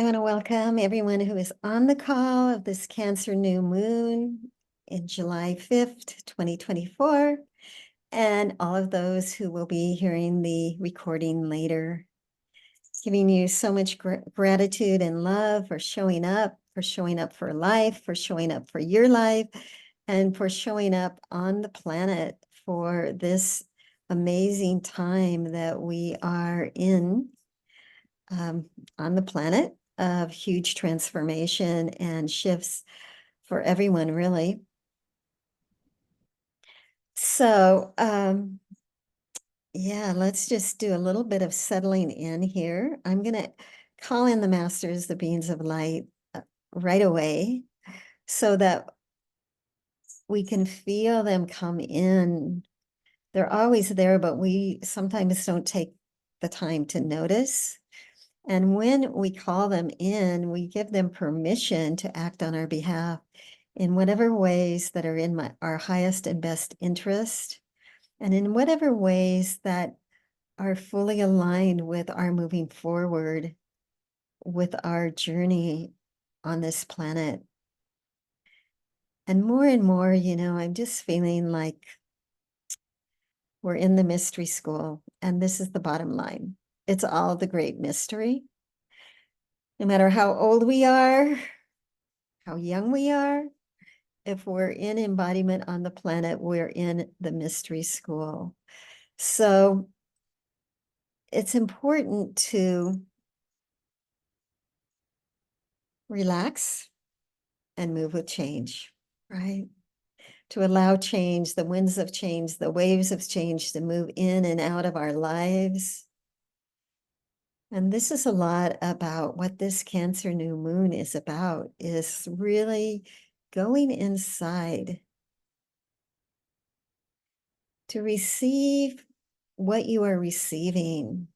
want to welcome everyone who is on the call of this Cancer new moon in July 5th, 2024, and all of those who will be hearing the recording later. Giving you so much gratitude and love for showing up for life, for showing up for your life, and for showing up on the planet for this amazing time that we are in on the planet of huge transformation and shifts for everyone, really. So, yeah, let's just do a little bit of settling in here. I'm going to call in the masters, the beings of light, right away so that we can feel them come in. They're always there, but we sometimes don't take the time to notice. And when we call them in, we give them permission to act on our behalf in whatever ways that are in our highest and best interest, and in whatever ways that are fully aligned with our moving forward with our journey on this planet. And more, I'm just feeling like we're in the mystery school, and this is the bottom line. It's all the great mystery. No matter how old we are, how young we are, if we're in embodiment on the planet, we're in the mystery school. So it's important to relax and move with change, right? To allow change, the winds of change, the waves of change to move in and out of our lives. And this is a lot about what this Cancer new moon is about, is really going inside to receive what you are receiving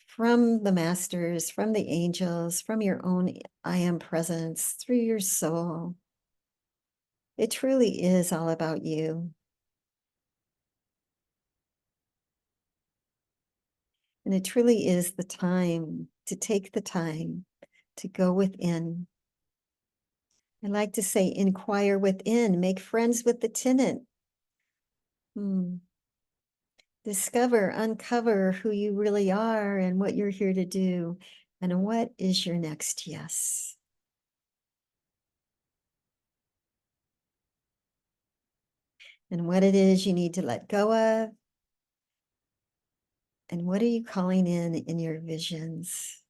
from the masters, from the angels, from your own I am presence, through your soul. It truly is all about you. And it truly is the time to take the time to go within. I like to say, inquire within, make friends with the tenant. Discover, uncover who you really are and what you're here to do. And what is your next yes? And what it is you need to let go of. And what are you calling in your visions?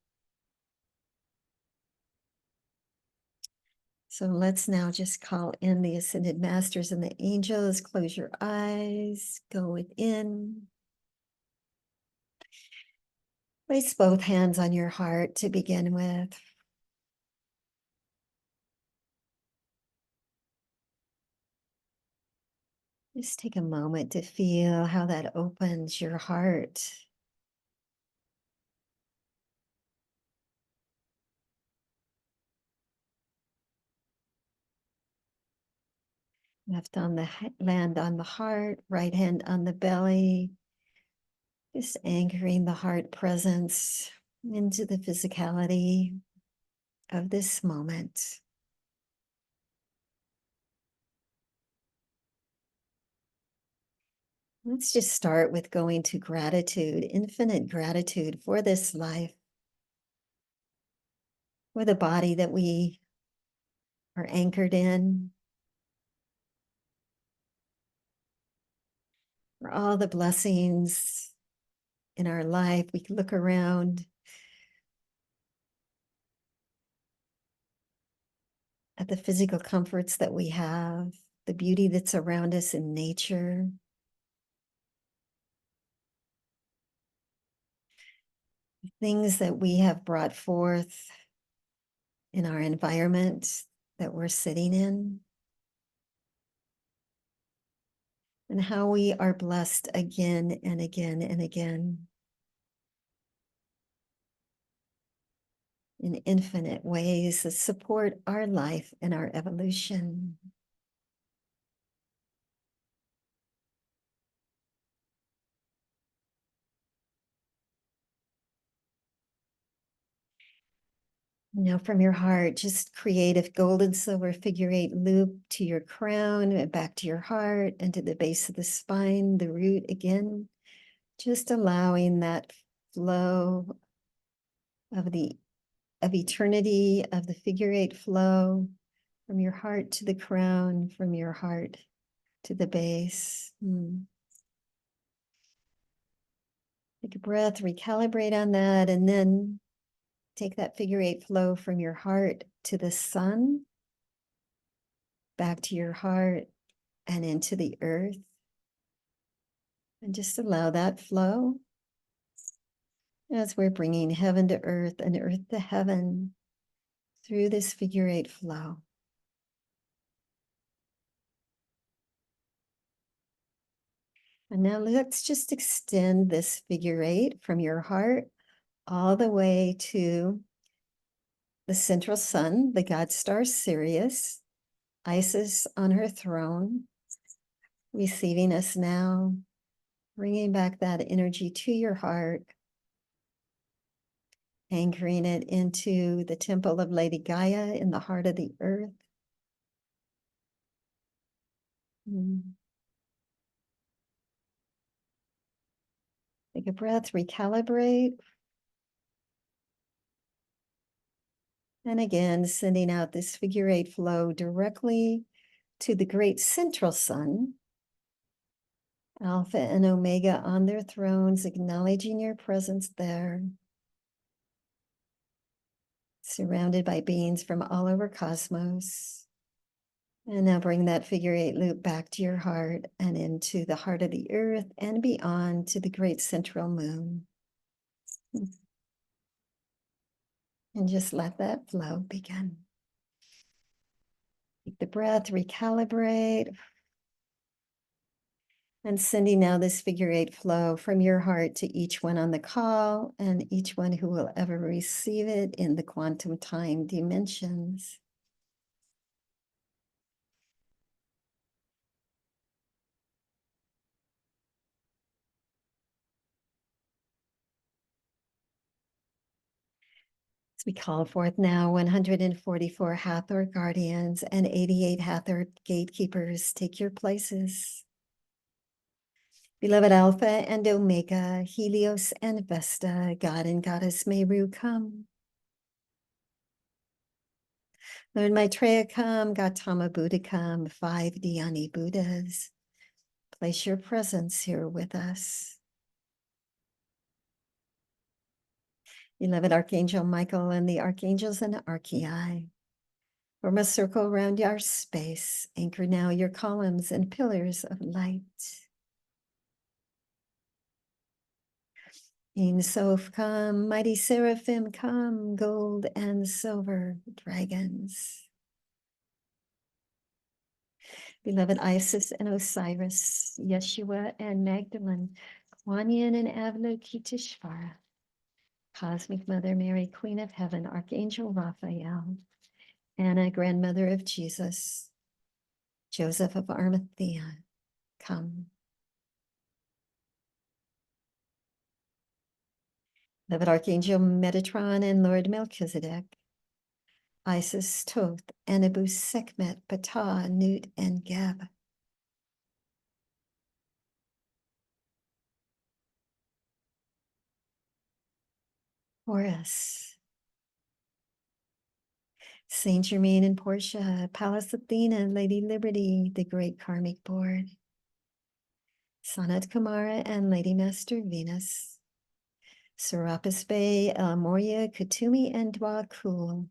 So let's now just call in the Ascended Masters and the angels. Close your eyes, go within. Place both hands on your heart to begin with. Just take a moment to feel how that opens your heart. Left on the land on the heart, right hand on the belly. Just anchoring the heart presence into the physicality of this moment. Let's just start with going to gratitude, infinite gratitude for this life, for the body that we are anchored in, for all the blessings in our life. We can look around at the physical comforts that we have, the beauty that's around us in nature. Things that we have brought forth in our environment that we're sitting in, and how we are blessed again and again and again in infinite ways that support our life and our evolution. Now from your heart, just create a gold and silver figure eight loop to your crown and back to your heart and to the base of the spine, the root again, just allowing that flow of eternity, of the figure eight flow from your heart to the crown, from your heart to the base. Take a breath, recalibrate on that, and then take that figure eight flow from your heart to the sun, back to your heart, and into the earth. And just allow that flow as we're bringing heaven to earth and earth to heaven through this figure eight flow. And now let's just extend this figure eight from your heart all the way to the central sun, the god star Sirius, Isis on her throne, receiving us now, bringing back that energy to your heart, anchoring it into the temple of Lady Gaia in the heart of the earth. Take a breath, recalibrate. And again, sending out this figure eight flow directly to the great central sun, Alpha and Omega on their thrones, acknowledging your presence there, surrounded by beings from all over cosmos. And now bring that figure eight loop back to your heart and into the heart of the earth and beyond to the great central moon. And just let that flow begin. Take the breath, recalibrate. And sending now this figure eight flow from your heart to each one on the call and each one who will ever receive it in the quantum time dimensions. As we call forth now 144 Hathor guardians and 88 Hathor gatekeepers, take your places. Beloved Alpha and Omega, Helios and Vesta, God and Goddess Meru, come. Lord Maitreya, come. Gautama Buddha, come. 5 Dhyani Buddhas. Place your presence here with us. Beloved Archangel Michael and the Archangels and Archei, form a circle around our space. Anchor now your columns and pillars of light. Ein Sof, come. Mighty Seraphim, come. Gold and silver dragons. Beloved Isis and Osiris, Yeshua and Magdalene, Kuan Yin and Avalokiteshvara, Cosmic Mother Mary, Queen of Heaven, Archangel Raphael, Anna, Grandmother of Jesus, Joseph of Arimathea, come. Beloved Archangel Metatron and Lord Melchizedek, Isis, Toth, Anubis, Sekhmet, Ptah, Nut, and Geb. Horus, Saint Germain and Portia, Pallas Athena, Lady Liberty, the Great Karmic Board, Sanat Kumara and Lady Master Venus, Serapis Bey, El Morya, Katumi, and Dwa Kul,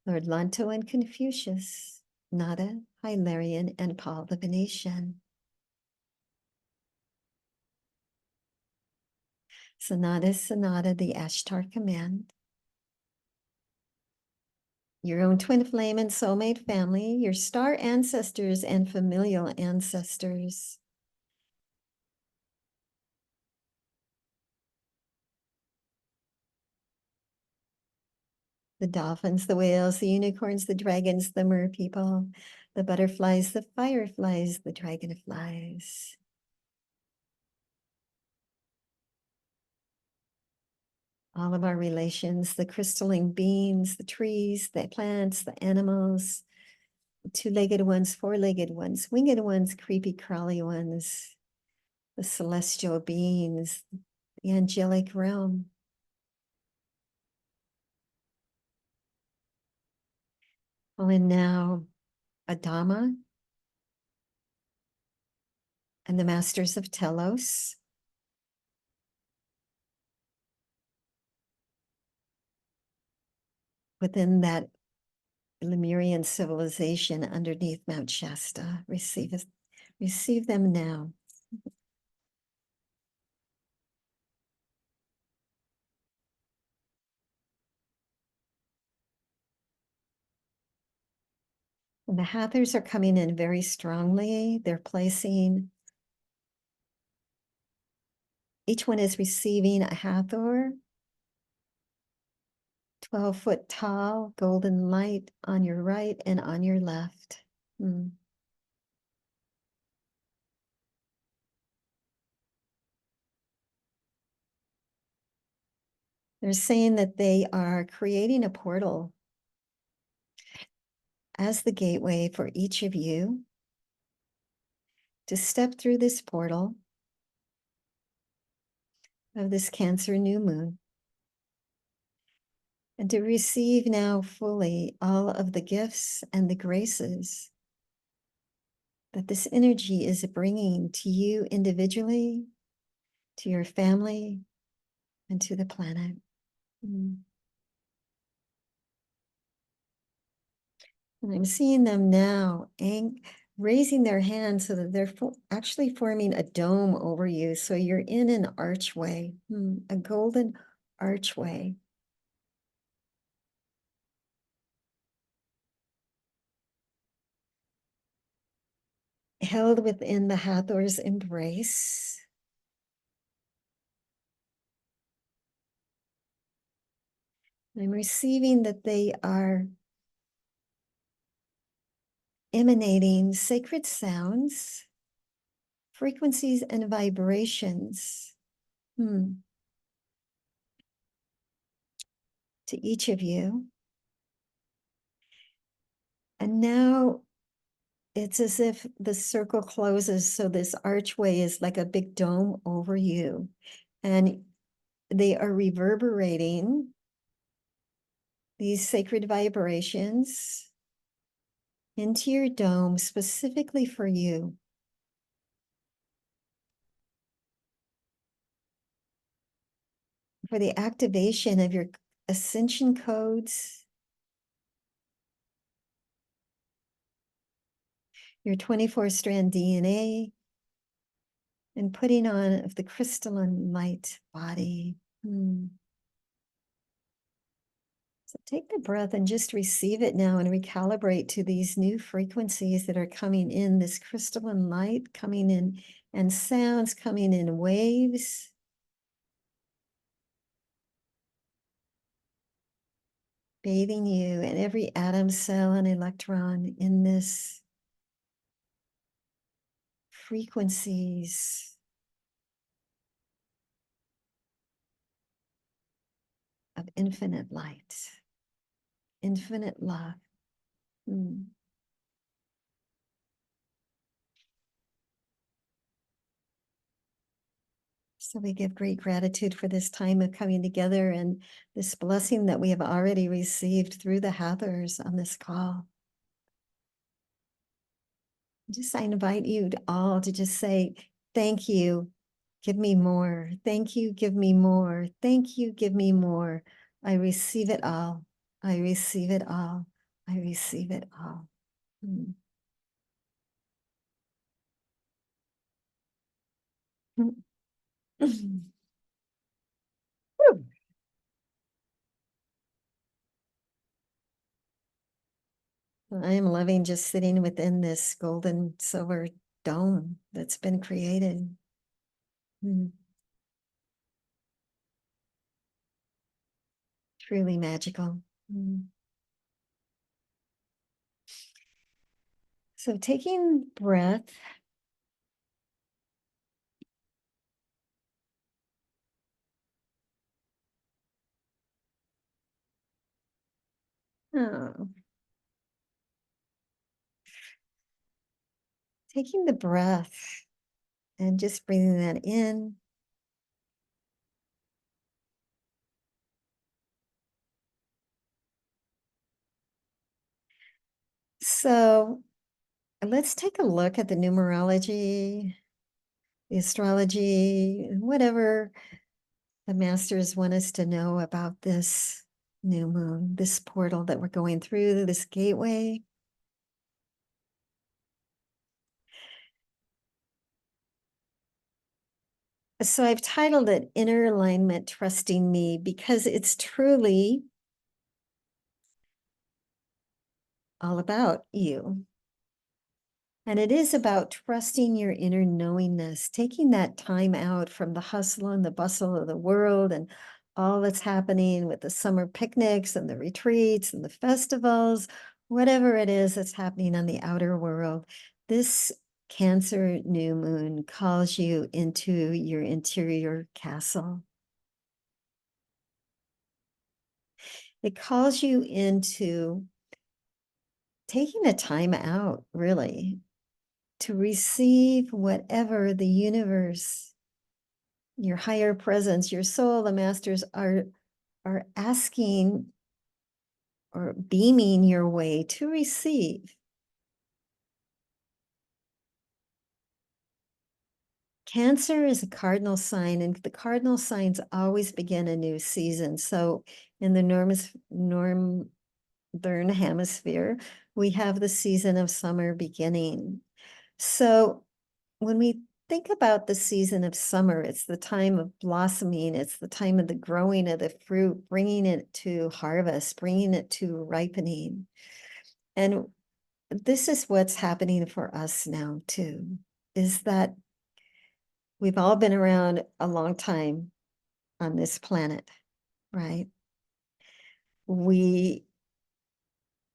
Lord Lanto and Confucius, Nada, Hilarion, and Paul the Venetian. Sonata, the Ashtar Command. Your own twin flame and soulmate family, your star ancestors and familial ancestors. The dolphins, the whales, the unicorns, the dragons, the mer people, the butterflies, the fireflies, the dragonflies. all of our relations, the crystalline beings, the trees, the plants, the animals, two-legged ones, four-legged ones, winged ones, creepy, crawly ones, the celestial beings, the angelic realm. And now Adama and the masters of Telos. Within that Lemurian civilization underneath Mount Shasta, receive them now. And the Hathors are coming in very strongly. They're placing, each one is receiving a Hathor, 12-foot tall, golden light on your right and on your left. They're saying that they are creating a portal as the gateway for each of you to step through this portal of this Cancer new moon and to receive now fully all of the gifts and the graces that this energy is bringing to you individually, to your family, and to the planet. And I'm seeing them now raising their hands so that they're actually forming a dome over you. So you're in an archway, a golden archway. Held within the Hathor's embrace. I'm receiving that they are emanating sacred sounds, frequencies, and vibrations to each of you. And now it's as if the circle closes, so this archway is like a big dome over you. And they are reverberating these sacred vibrations into your dome specifically for you. For the activation of your ascension codes, your 24-strand DNA, and putting on of the crystalline light body. So take the breath and just receive it now and recalibrate to these new frequencies that are coming in, this crystalline light coming in and sounds coming in waves. Bathing you and every atom, cell, and electron in this frequencies of infinite light, infinite love. So we give great gratitude for this time of coming together and this blessing that we have already received through the Hathors on this call. I invite you all to just say, thank you, give me more. Thank you, give me more. Thank you, give me more. I receive it all. I receive it all. I receive it all. I am loving just sitting within this golden silver dome that's been created. Truly magical. So taking breath, Oh. Taking the breath and just breathing that in. So let's take a look at the numerology, the astrology, whatever the masters want us to know about this new moon, this portal that we're going through, this gateway. So I've titled it Inner Alignment, Trusting Me, because it's truly all about you. And it is about trusting your inner knowingness, taking that time out from the hustle and the bustle of the world and all that's happening with the summer picnics and the retreats and the festivals, whatever it is that's happening on the outer world. This Cancer new moon calls you into your interior castle. It calls you into taking a time out, really, to receive whatever the universe, your higher presence, your soul, the masters are asking or beaming your way to receive. Cancer is a cardinal sign, and the cardinal signs always begin a new season. So in the northern hemisphere, we have the season of summer beginning. So when we think about the season of summer, it's the time of blossoming, it's the time of the growing of the fruit, bringing it to harvest, bringing it to ripening. And this is what's happening for us now too, is that we've all been around a long time on this planet, right? We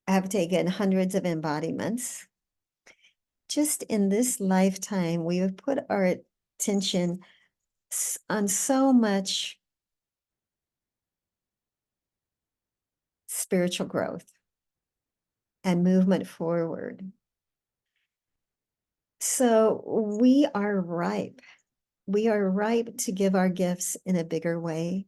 have taken hundreds of embodiments. Just in this lifetime, we have put our attention on so much spiritual growth and movement forward. So we are ripe. We are ripe to give our gifts in a bigger way.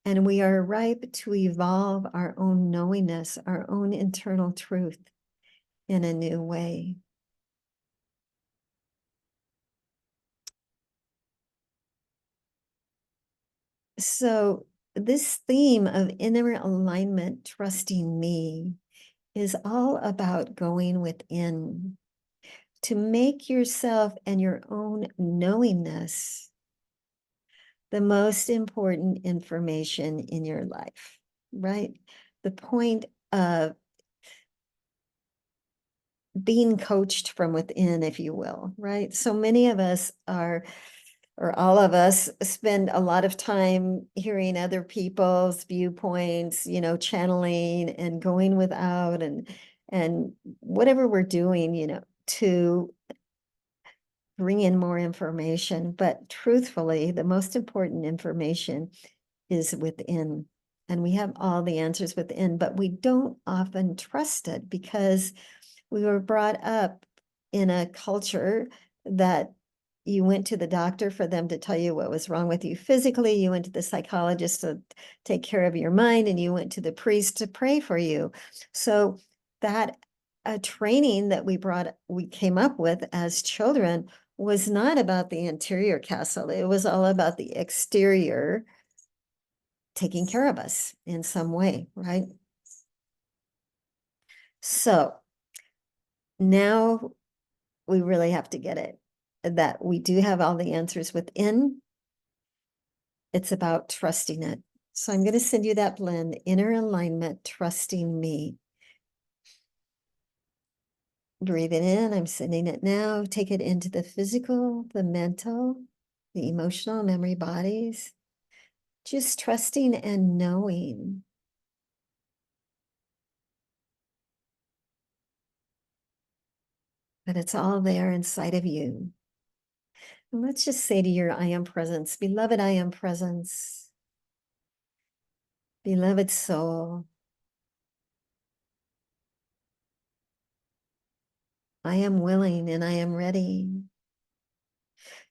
And we are ripe to evolve our own knowingness, our own internal truth in a new way. So this theme of inner alignment, trusting me, is all about going within to make yourself and your own knowingness the most important information in your life, right? The point of being coached from within, if you will, right? So many of us are, or all of us spend a lot of time hearing other people's viewpoints, channeling and going without and whatever we're doing, to bring in more information. But truthfully, the most important information is within. And we have all the answers within, but we don't often trust it because we were brought up in a culture that you went to the doctor for them to tell you what was wrong with you physically. You went to the psychologist to take care of your mind, and you went to the priest to pray for you. So that a training that we came up with as children was not about the interior castle. It was all about the exterior taking care of us in some way, right? So now we really have to get it, that we do have all the answers within. It's about trusting it. So I'm going to send you that blend, Inner Alignment, Trusting Me. Breathe it in. I'm sending it now. Take it into the physical, the mental, the emotional, memory bodies. Just trusting and knowing that it's all there inside of you. And let's just say to your I am presence, beloved I am presence, beloved soul, I am willing and I am ready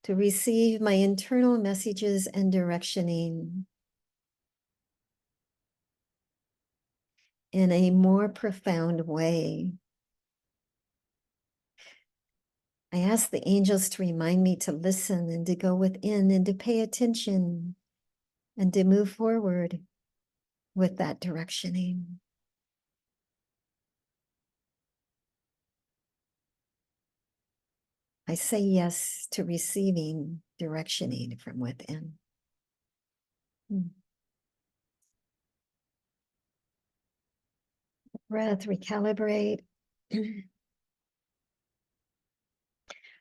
to receive my internal messages and directioning in a more profound way. I ask the angels to remind me to listen and to go within and to pay attention and to move forward with that directioning. I say yes to receiving directioning from within. Breath, recalibrate.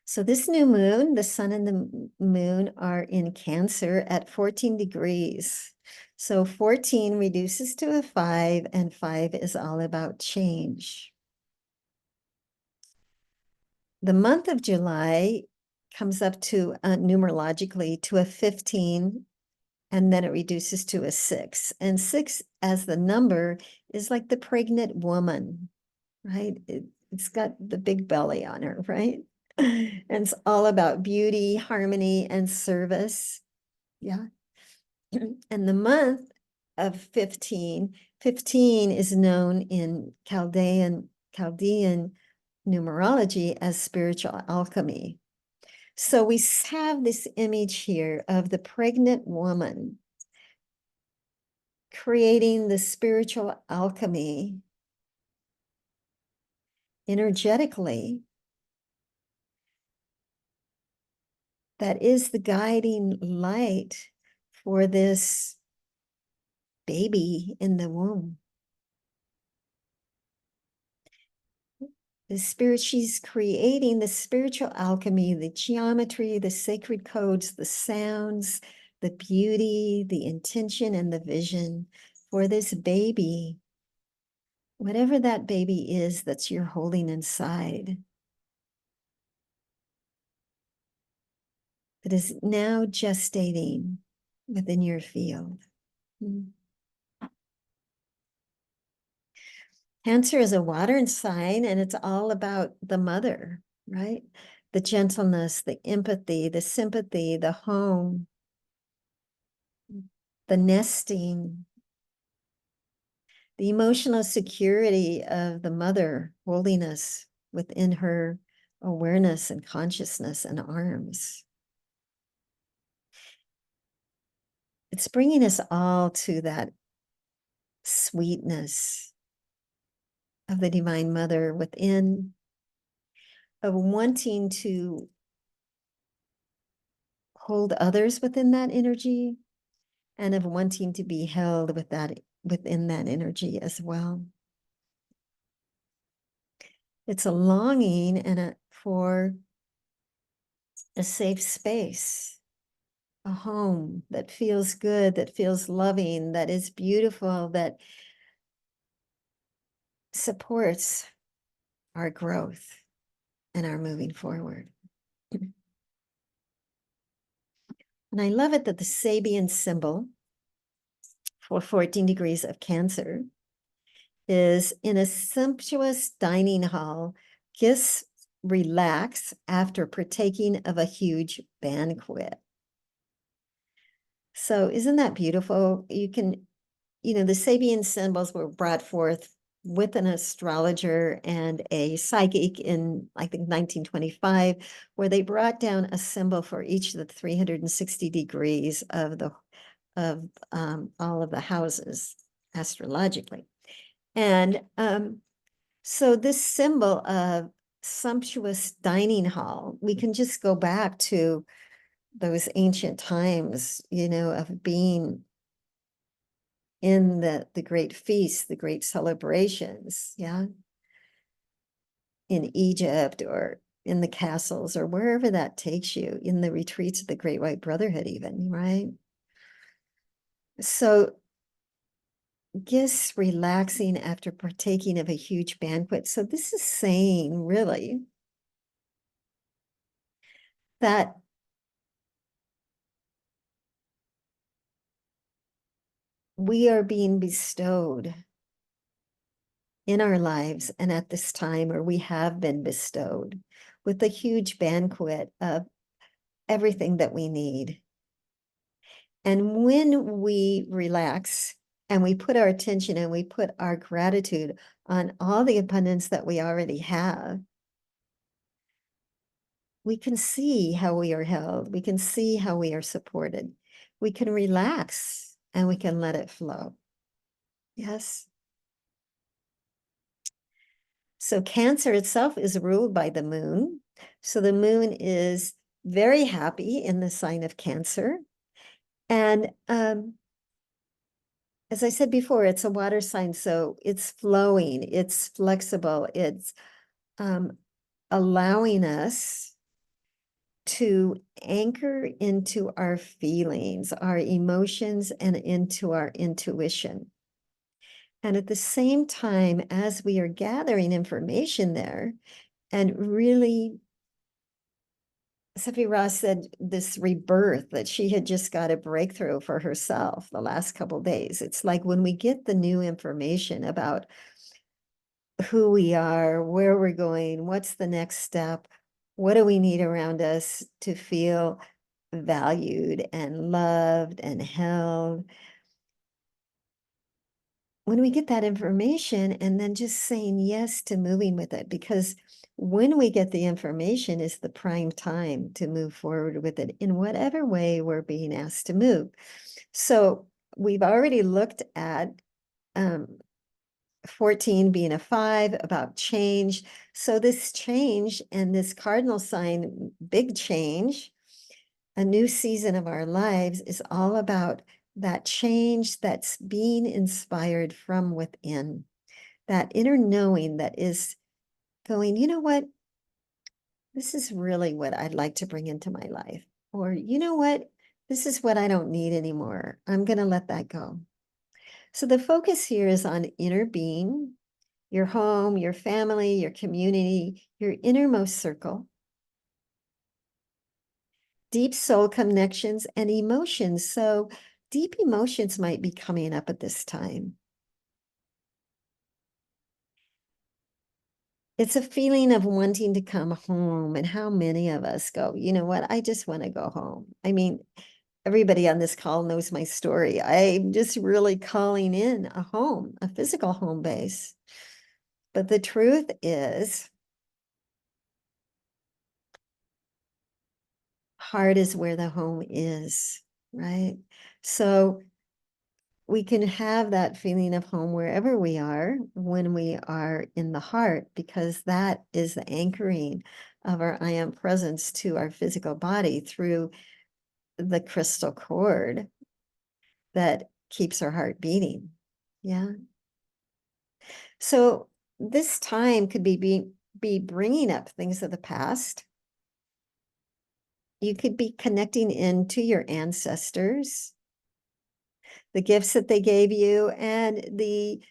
So this new moon, the sun and the moon are in Cancer at 14 degrees. So 14 reduces to a 5, and 5 is all about change. The month of July comes up to numerologically to a 15, and then it reduces to a 6. And 6 as the number is like the pregnant woman, right? It's got the big belly on her, right? And it's all about beauty, harmony, and service. Yeah. And the month of 15, 15 is known in Chaldean numerology as spiritual alchemy. So we have this image here of the pregnant woman creating the spiritual alchemy energetically that is the guiding light for this baby in the womb. The spirit, she's creating the spiritual alchemy, the geometry, the sacred codes, the sounds, the beauty, the intention, and the vision for this baby, whatever that baby is that's you're holding inside, that is now gestating within your field. Cancer is a water sign, and it's all about the mother, right? The gentleness, the empathy, the sympathy, the home, the nesting, the emotional security of the mother holding us within her awareness and consciousness and arms. It's bringing us all to that sweetness of the Divine Mother within, of wanting to hold others within that energy, and of wanting to be held with that within that energy as well. It's a longing and for a safe space, a home that feels good, that feels loving, that is beautiful, that supports our growth and our moving forward. And I love it that the Sabian symbol for 14 degrees of Cancer is in a sumptuous dining hall, guests relax after partaking of a huge banquet. So isn't that beautiful? You can, the Sabian symbols were brought forth with an astrologer and a psychic in, I think, 1925, where they brought down a symbol for each of the 360 degrees of all of the houses astrologically. And so this symbol of sumptuous dining hall, we can just go back to those ancient times, of being in the great feasts, the great celebrations, yeah, in Egypt or in the castles or wherever that takes you, in the retreats of the Great White Brotherhood even, right? So guests relaxing after partaking of a huge banquet. So this is saying really that we are being bestowed in our lives and at this time, or we have been bestowed with a huge banquet of everything that we need. And when we relax and we put our attention and we put our gratitude on all the abundance that we already have, we can see how we are held. We can see how we are supported. We can relax and we can let it flow. Yes. So Cancer itself is ruled by the moon. So the moon is very happy in the sign of Cancer. And as I said before, it's a water sign, so it's flowing, it's flexible, it's allowing us to anchor into our feelings, our emotions, and into our intuition. And at the same time, as we are gathering information there, and really, Sophie Ross said this rebirth, that she had just got a breakthrough for herself the last couple of days. It's like when we get the new information about who we are, where we're going, what's the next step, what do we need around us to feel valued and loved and held. When we get that information and then just saying yes to moving with it, because when we get the information is the prime time to move forward with it in whatever way we're being asked to move. So we've already looked at 14 being a 5, about change. So this change and this cardinal sign, big change, a new season of our lives, is all about that change that's being inspired from within, that inner knowing that is going, you know what, this is really what I'd like to bring into my life. Or, you know what, this is what I don't need anymore. I'm going to let that go. So the focus here is on inner being, your home, your family, your community, your innermost circle, deep soul connections, and emotions. So deep emotions might be coming up at this time. It's a feeling of wanting to come home. And how many of us go, you know what, I just want to go home. I mean, everybody on this call knows my story. I'm just really calling in a home, a physical home base. But the truth is, heart is where the home is, right? So we can have that feeling of home wherever we are when we are in the heart, because that is the anchoring of our I am presence to our physical body through the crystal cord that keeps our heart beating. Yeah. So this time could be bringing up things of the past. You could be connecting into your ancestors, the gifts that they gave you, and the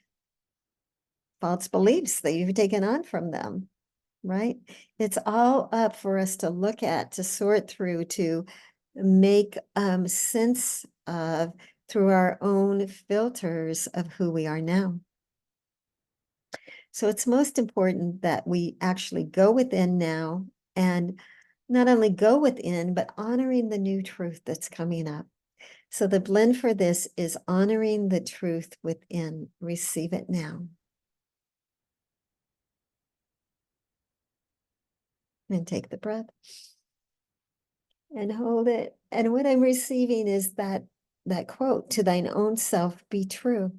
false beliefs that you've taken on from them, right? It's all up for us to look at, to sort through, to make sense of through our own filters of who we are now. So it's most important that we actually go within now, and not only go within, but honoring the new truth that's coming up. So the blend for this is honoring the truth within. Receive it now. And take the breath and hold it. And what I'm receiving is that quote, to thine own self be true.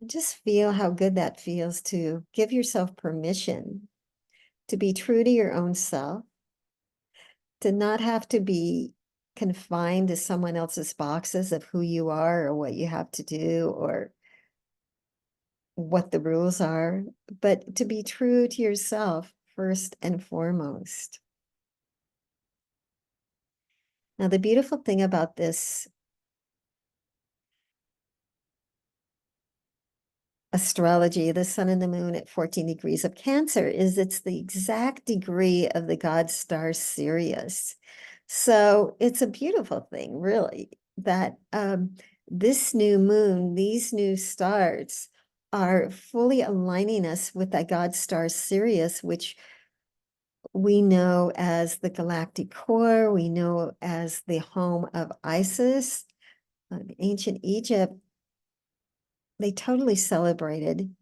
Just feel how good that feels to give yourself permission to be true to your own self, to not have to be confined to someone else's boxes of who you are or what you have to do or what the rules are, but to be true to yourself first and foremost. Now, the beautiful thing about this astrology, the sun and the moon at 14 degrees of Cancer, is it's the exact degree of the god star Sirius. So it's a beautiful thing, really, that this new moon, these new stars are fully aligning us with that God star Sirius, which we know as the galactic core, we know as the home of Isis. Ancient Egypt, they totally celebrated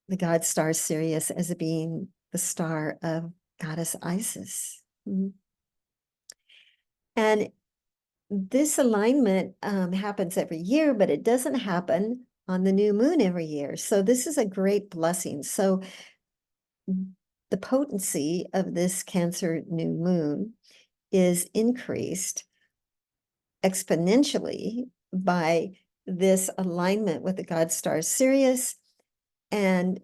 the god star Sirius as being the star of goddess Isis. And this alignment happens every year, but it doesn't happen on the new moon every year. So this is a great blessing. So the potency of this Cancer new moon is increased exponentially by this alignment with the god star Sirius and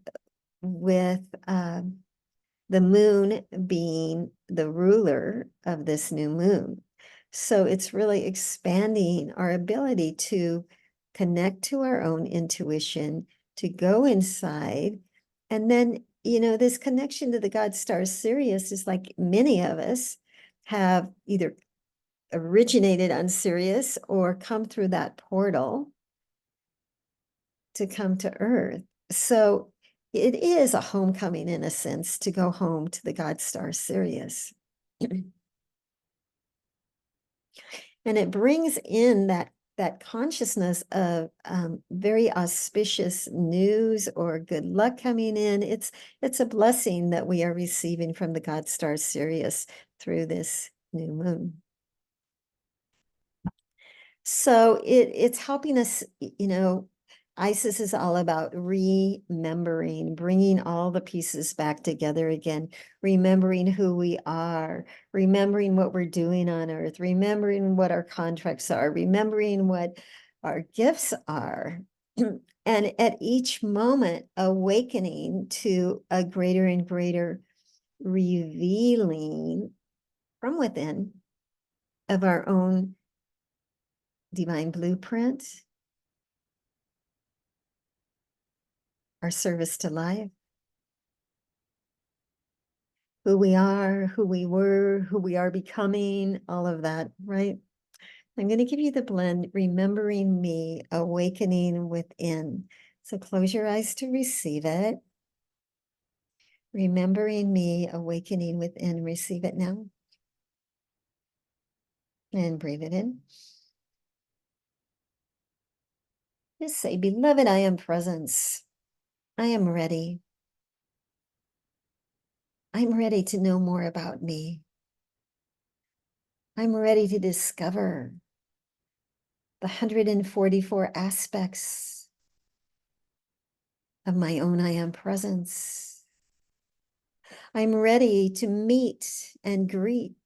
with the moon being the ruler of this new moon. So it's really expanding our ability to connect to our own intuition, to go inside. And then, you know, this connection to the god star Sirius is like many of us have either originated on Sirius or come through that portal to come to Earth. So it is a homecoming in a sense to go home to the god star Sirius. And it brings in that consciousness of very auspicious news or good luck coming in. It's a blessing that we are receiving from the god star Sirius through this new moon. So it's helping us, you know, Isis is all about remembering, bringing all the pieces back together again, remembering who we are, remembering what we're doing on Earth, remembering what our contracts are, remembering what our gifts are. And at each moment, awakening to a greater and greater revealing from within of our own divine blueprint, our service to life, who we are, who we were, who we are becoming, all of that, right? I'm going to give you the blend, remembering me, awakening within. So close your eyes to receive it. Remembering me, awakening within, receive it now. And breathe it in. Just say, beloved, I am presence. I am ready. I'm ready to know more about me. I'm ready to discover the 144 aspects of my own I am presence. I'm ready to meet and greet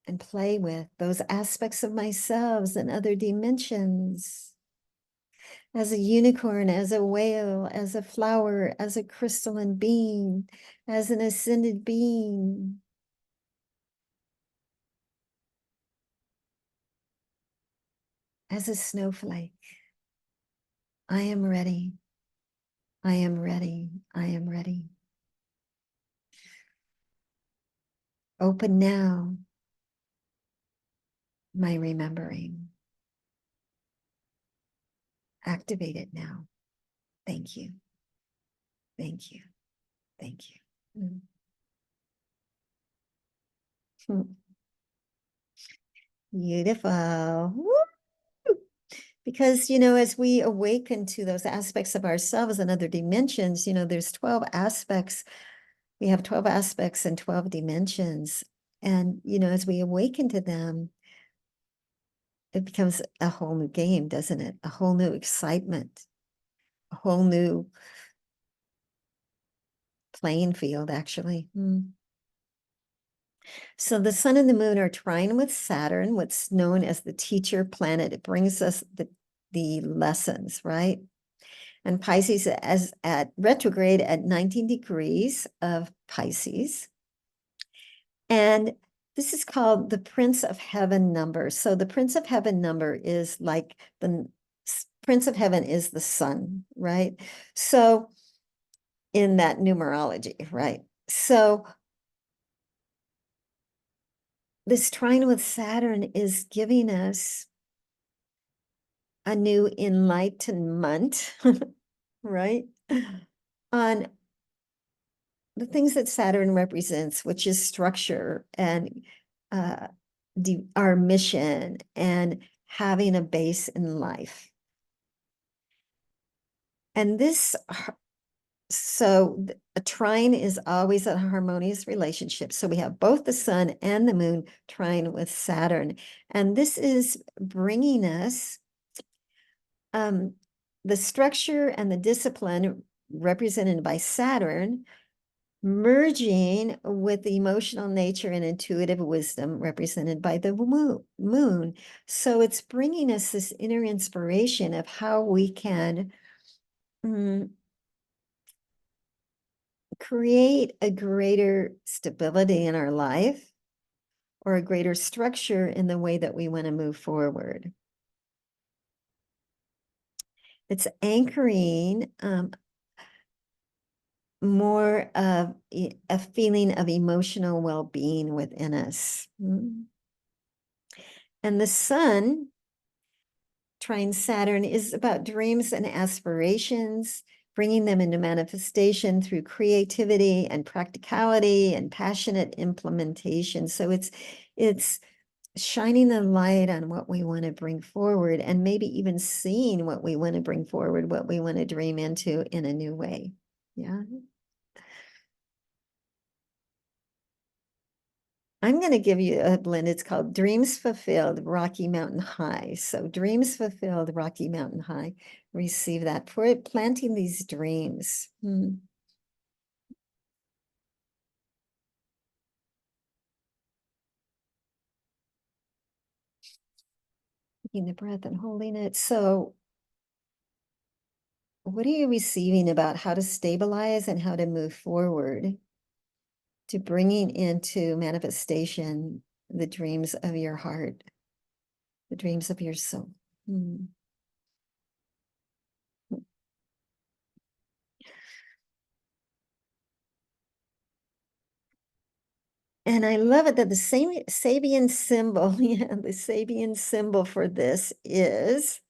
and play with those aspects of myself and other dimensions. As a unicorn, as a whale, as a flower, as a crystalline being, as an ascended being. As a snowflake. I am ready. I am ready. I am ready. Open now, my remembering. Activate it now. Thank you. Thank you. Thank you. Beautiful. Woo! Because, you know, as we awaken to those aspects of ourselves and other dimensions, you know, there's 12 aspects. We have 12 aspects and 12 dimensions. And, you know, as we awaken to them, it becomes a whole new game, doesn't it? A whole new excitement, a whole new playing field, actually. So the sun and the moon are trine with Saturn, what's known as the teacher planet. It brings us the lessons, right? And Pisces as at retrograde at 19 degrees of Pisces. And this is called the Prince of Heaven number. So the Prince of Heaven number is like the Prince of Heaven is the sun, right? So in that numerology, right? So this trine with Saturn is giving us a new enlightenment, right? On the things that Saturn represents, which is structure and our mission and having a base in life. And this, so a trine is always a harmonious relationship. So we have both the sun and the moon trine with Saturn. And this is bringing us the structure and the discipline represented by Saturn merging with the emotional nature and intuitive wisdom represented by the moon. So it's bringing us this inner inspiration of how we can create a greater stability in our life or a greater structure in the way that we want to move forward. It's anchoring more of a feeling of emotional well-being within us. And the sun trine Saturn is about dreams and aspirations, bringing them into manifestation through creativity and practicality and passionate implementation. So it's shining the light on what we want to bring forward and maybe even seeing what we want to bring forward, what we want to dream into in a new way. Yeah. I'm going to give you a blend. It's called Dreams Fulfilled Rocky Mountain High. So Dreams Fulfilled Rocky Mountain High. Receive that for it, planting these dreams. Taking the breath and holding it. So what are you receiving about how to stabilize and how to move forward to bringing into manifestation the dreams of your heart, the dreams of your soul? And I love it that the same Sabian symbol, the Sabian symbol for this is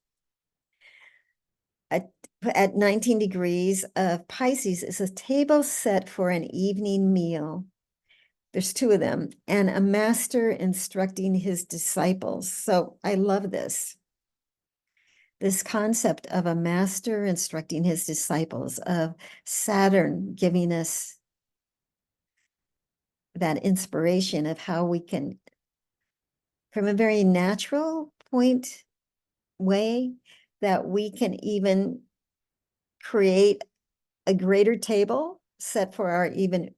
at 19 degrees of Pisces is a table set for an evening meal. There's two of them, and a master instructing his disciples. So I love this concept of a master instructing his disciples, of Saturn giving us that inspiration of how we can, from a very natural point way, that we can even create a greater table set for our evening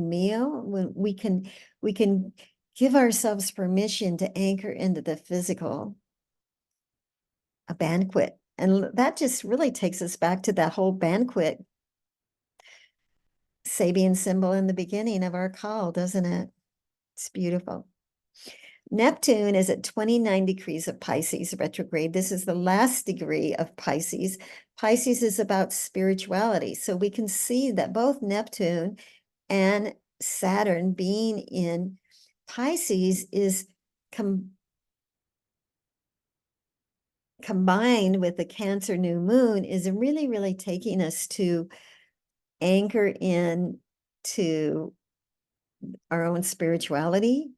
meal, when we can give ourselves permission to anchor into the physical, a banquet. And that just really takes us back to that whole banquet Sabian symbol in the beginning of our call, doesn't it? It's beautiful. Neptune is at 29 degrees of Pisces retrograde. This is the last degree of Pisces. Pisces is about spirituality. So we can see that both Neptune and Saturn being in Pisces is combined with the Cancer new moon is really, really taking us to anchor in to our own spirituality,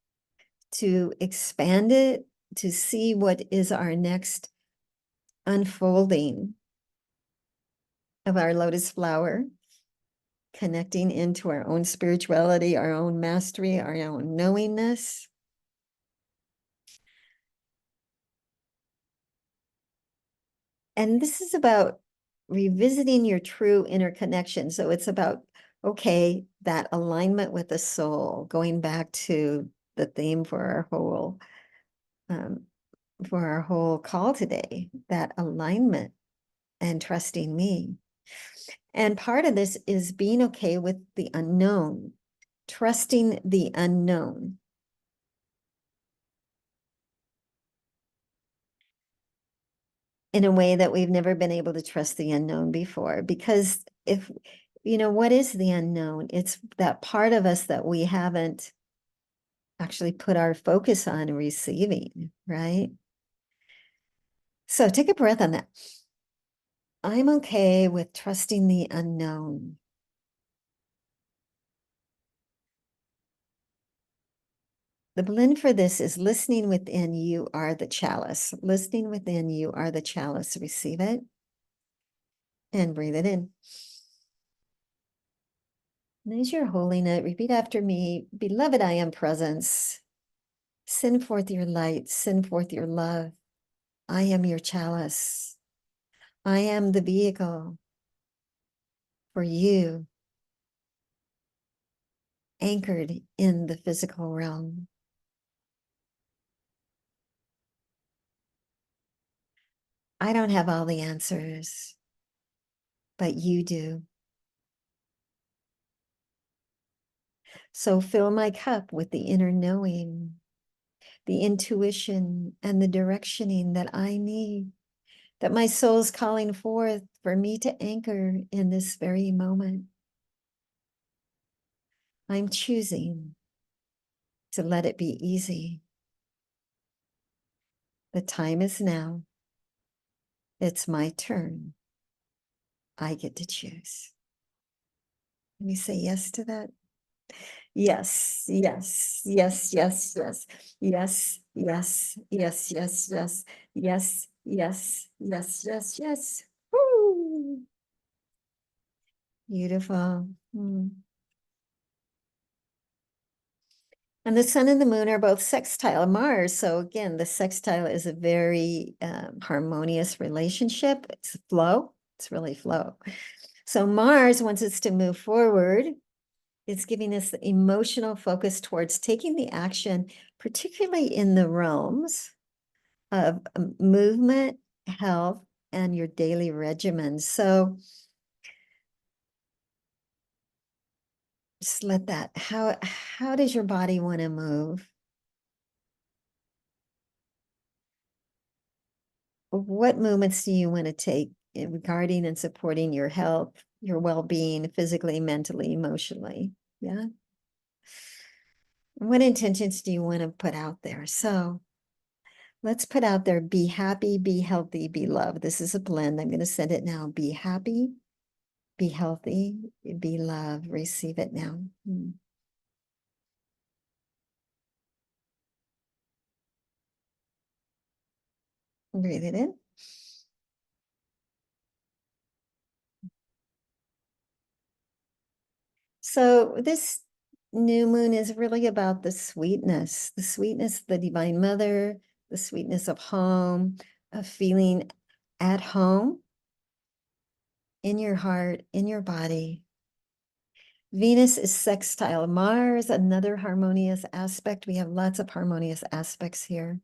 to expand it, to see what is our next unfolding of our lotus flower, connecting into our own spirituality, our own mastery, our own knowingness. And this is about revisiting your true inner connection. So it's about, okay, that alignment with the soul, going back to the theme for our whole call today, that alignment and trusting me. And part of this is being okay with the unknown, trusting the unknown. In a way that we've never been able to trust the unknown before. Because if, what is the unknown? It's that part of us that we haven't actually put our focus on receiving, right? So take a breath on that. I'm okay with trusting the unknown. The blend for this is listening within, you are the chalice. Listening within, you are the chalice. Receive it and breathe it in. And as you're holding it, repeat after me. Beloved, I am presence. Send forth your light. Send forth your love. I am your chalice. I am the vehicle for you, anchored in the physical realm. I don't have all the answers, but you do. So fill my cup with the inner knowing, the intuition, and the directioning that I need, that my soul's calling forth for me to anchor in this very moment. I'm choosing to let it be easy. The time is now. It's my turn. I get to choose. Can we say yes to that? Yes, yes, yes, yes, yes, yes, yes, yes, yes, yes, yes, yes, yes, yes, yes. Woo! Beautiful. And the sun and the moon are both sextile Mars. So again, the sextile is a very harmonious relationship. It's flow. It's really flow. So Mars wants us to move forward. It's giving us the emotional focus towards taking the action, particularly in the realms of movement, health, and your daily regimen. So just let that, how does your body want to move? What movements do you want to take regarding and supporting your health, your well-being, physically, mentally, emotionally? Yeah. What intentions do you want to put out there? So let's put out there, be happy, be healthy, be loved. This is a blend. I'm going to send it now. Be happy, be healthy, be loved. Receive it now. Breathe it in. So this new moon is really about the sweetness of the Divine Mother, the sweetness of home, of feeling at home in your heart, in your body. Venus is sextile Mars, another harmonious aspect. We have lots of harmonious aspects here.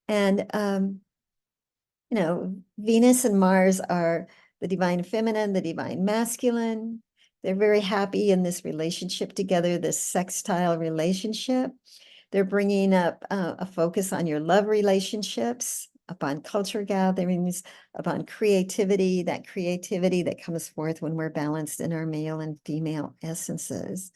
And, Venus and Mars are the divine feminine, the divine masculine. They're very happy in this relationship together, this sextile relationship. They're bringing up a focus on your love relationships, upon culture gatherings, upon creativity, that creativity that comes forth when we're balanced in our male and female essences.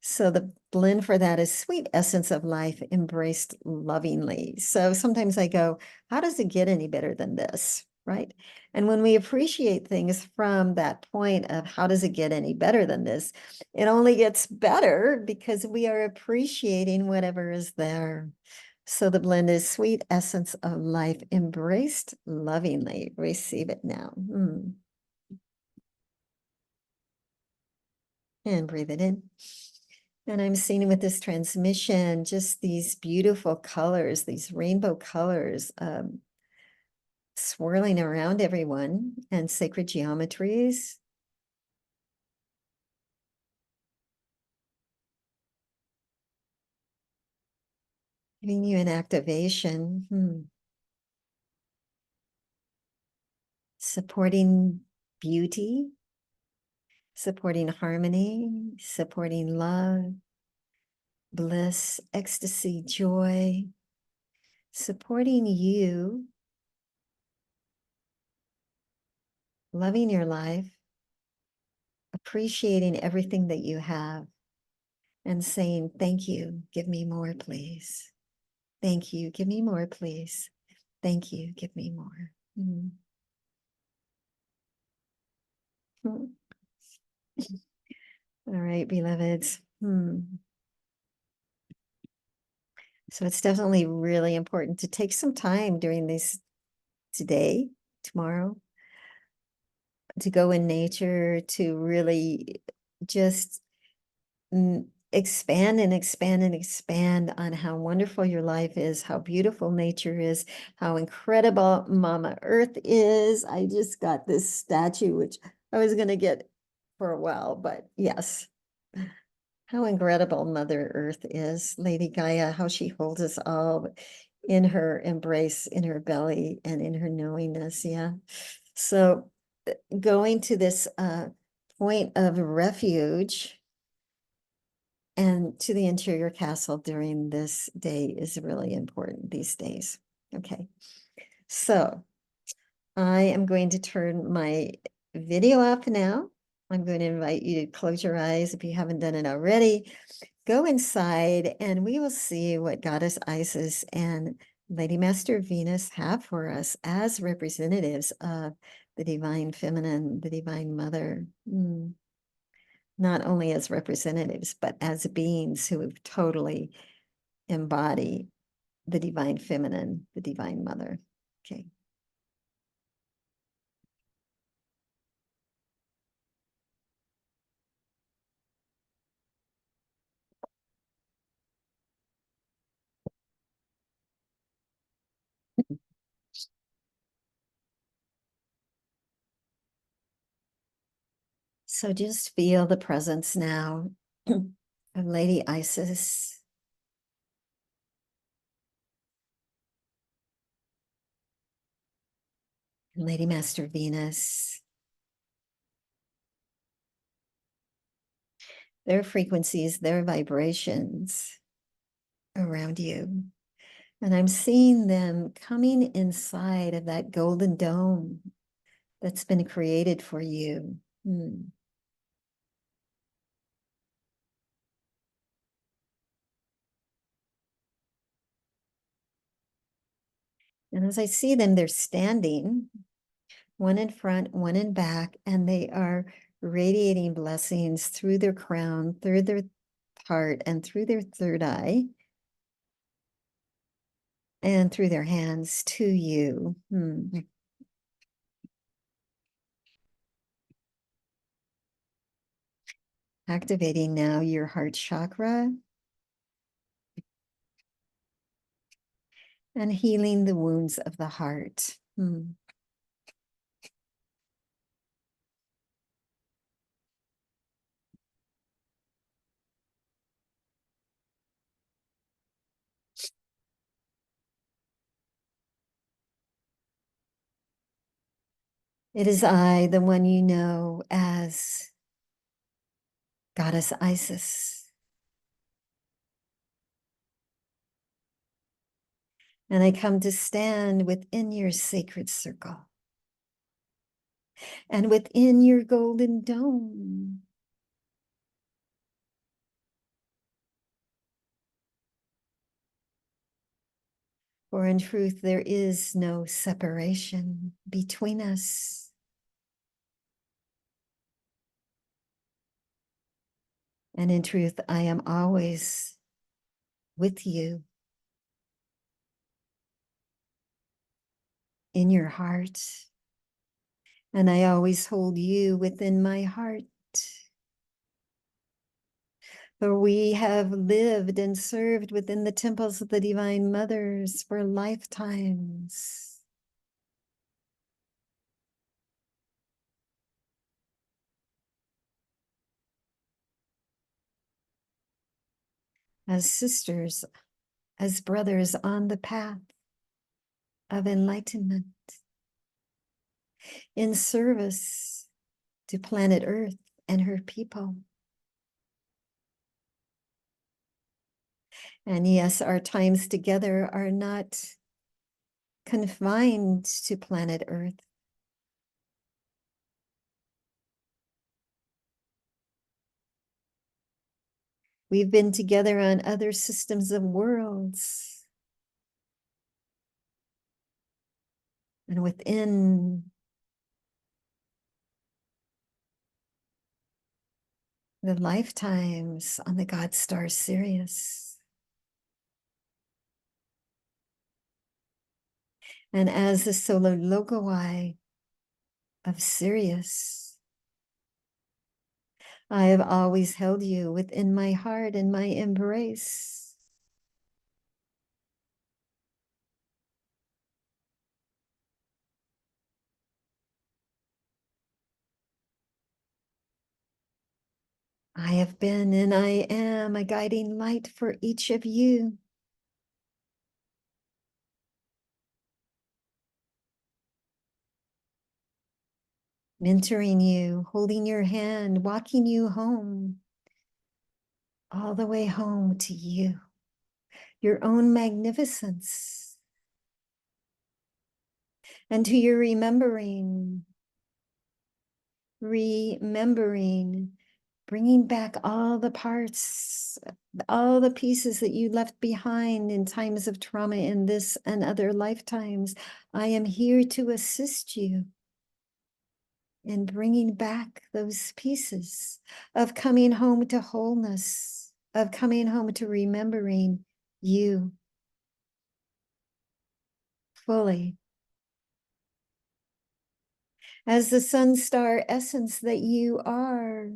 So the blend for that is sweet essence of life embraced lovingly. So sometimes I go, how does it get any better than this? Right. And when we appreciate things from that point of how does it get any better than this, it only gets better because we are appreciating whatever is there. So the blend is sweet essence of life embraced lovingly. Receive it now. And breathe it in. And I'm seeing with this transmission, just these beautiful colors, these rainbow colors, swirling around everyone, and sacred geometries. Giving you an activation, supporting beauty, supporting harmony, supporting love, bliss, ecstasy, joy, supporting you, loving your life, appreciating everything that you have, and saying, thank you, give me more, please. Thank you, give me more, please. Thank you, give me more. Mm. Mm. All right, beloveds. So it's definitely really important to take some time during this today, tomorrow, to go in nature, to really just expand and expand and expand on how wonderful your life is, how beautiful nature is, how incredible Mama Earth is. I just got this statue, which I was going to get for a while, but yes, how incredible Mother Earth is, Lady Gaia, how she holds us all in her embrace, in her belly, and in her knowingness. Yeah. So going to this point of refuge and to the interior castle during this day is really important these days. Okay. So I am going to turn my video off now. I'm going to invite you to close your eyes if you haven't done it already. Go inside and we will see what Goddess Isis and Lady Master Venus have for us as representatives of the Divine Feminine, the Divine Mother. Not only as representatives, but as beings who totally embody the Divine Feminine, the Divine Mother. Okay. So just feel the presence now of Lady Isis, and Lady Master Venus. Their frequencies, their vibrations around you. And I'm seeing them coming inside of that golden dome that's been created for you. And as I see them, they're standing, one in front, one in back, and they are radiating blessings through their crown, through their heart, and through their third eye, and through their hands to you. Activating now your heart chakra and healing the wounds of the heart. It is I, the one you know as Goddess Isis. And I come to stand within your sacred circle and within your golden dome. For in truth, there is no separation between us. And in truth, I am always with you in your heart. And I always hold you within my heart. For we have lived and served within the temples of the Divine Mothers for lifetimes. As sisters, as brothers on the path of enlightenment, in service to planet Earth and her people. And yes, our times together are not confined to planet Earth. We've been together on other systems of worlds. And within the lifetimes on the God star Sirius. And as the solar logoi of Sirius, I have always held you within my heart and my embrace. I have been and I am a guiding light for each of you. Mentoring you, holding your hand, walking you home, all the way home to you, your own magnificence, and to your remembering, bringing back all the parts, all the pieces that you left behind in times of trauma in this and other lifetimes. I am here to assist you in bringing back those pieces of coming home to wholeness, of coming home to remembering you fully as the sun star essence that you are,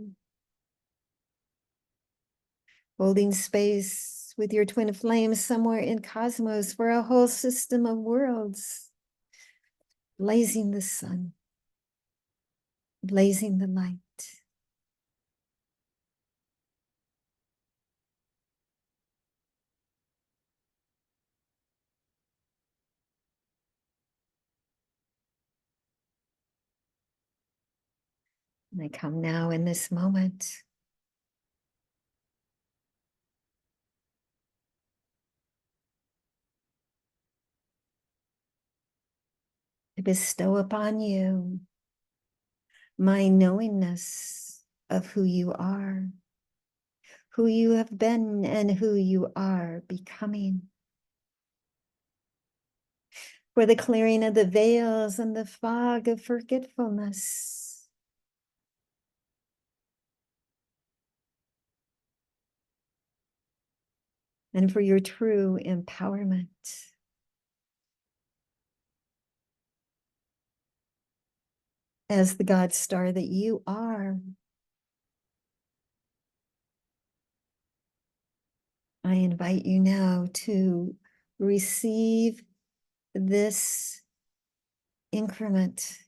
holding space with your twin flames somewhere in cosmos for a whole system of worlds, blazing the sun, blazing the light. And I come now in this moment to bestow upon you my knowingness of who you are, who you have been, and who you are becoming. For the clearing of the veils and the fog of forgetfulness. And for your true empowerment. As the God star that you are, I invite you now to receive this increment.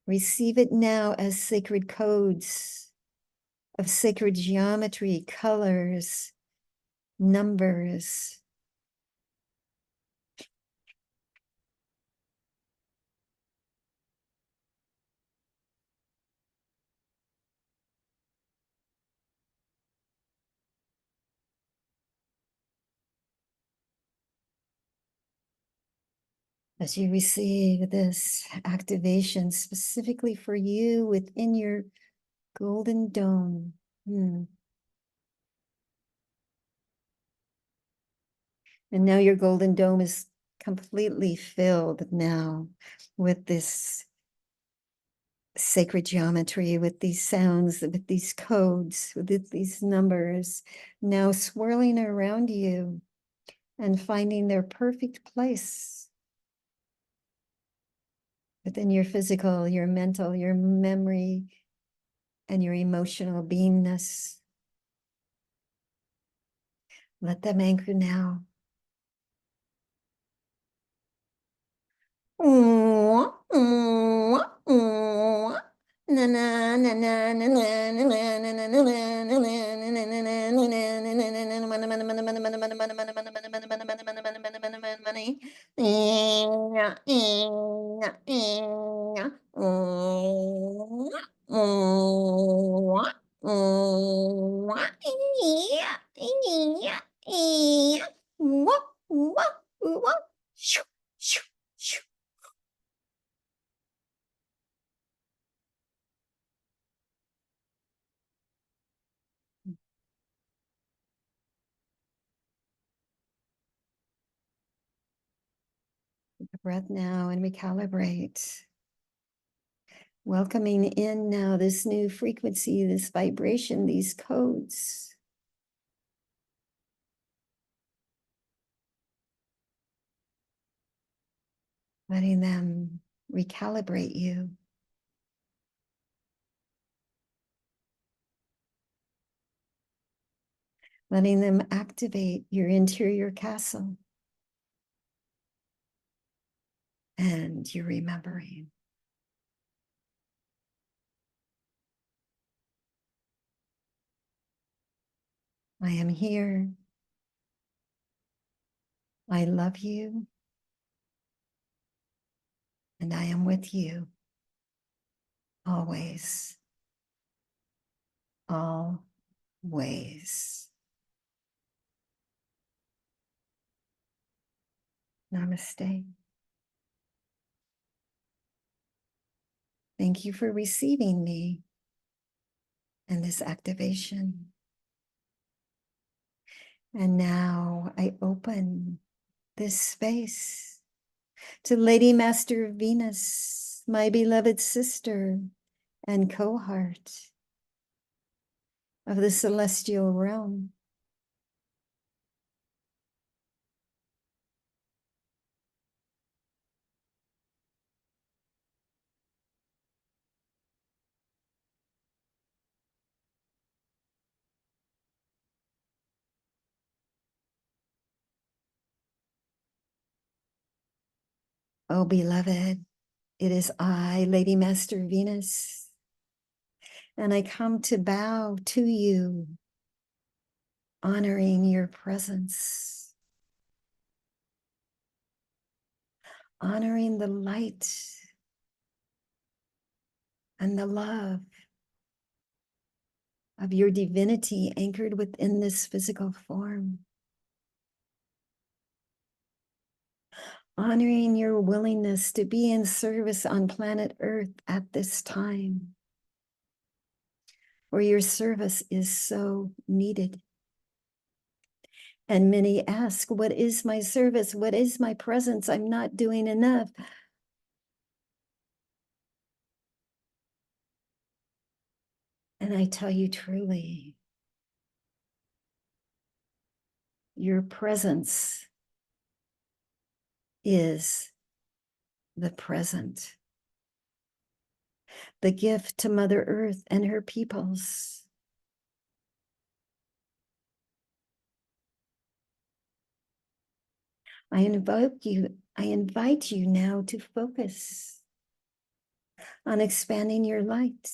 Receive it now as sacred codes of sacred geometry, colors, numbers. As you receive this activation specifically for you within your golden dome. And now your golden dome is completely filled now with this sacred geometry, with these sounds, with these codes, with these numbers, now swirling around you and finding their perfect place within your physical, your mental, your memory, and your emotional beingness. Let them anchor now. breath now and recalibrate. Welcoming in now this new frequency, this vibration, these codes. Letting them recalibrate you. Letting them activate your interior castle. And you're remembering. I am here. I love you. And I am with you. Always. Always. Namaste. Thank you for receiving me and this activation. And now I open this space to Lady Master Venus, my beloved sister and cohort of the celestial realm. Oh, beloved, it is I, Lady Master Venus, and I come to bow to you, honoring your presence, honoring the light and the love of your divinity anchored within this physical form, honoring your willingness to be in service on planet Earth at this time, where your service is so needed. And many ask, what is my service? What is my presence? I'm not doing enough. And I tell you truly, your presence is the present, the gift to Mother Earth and her peoples. I invite you now to focus on expanding your light,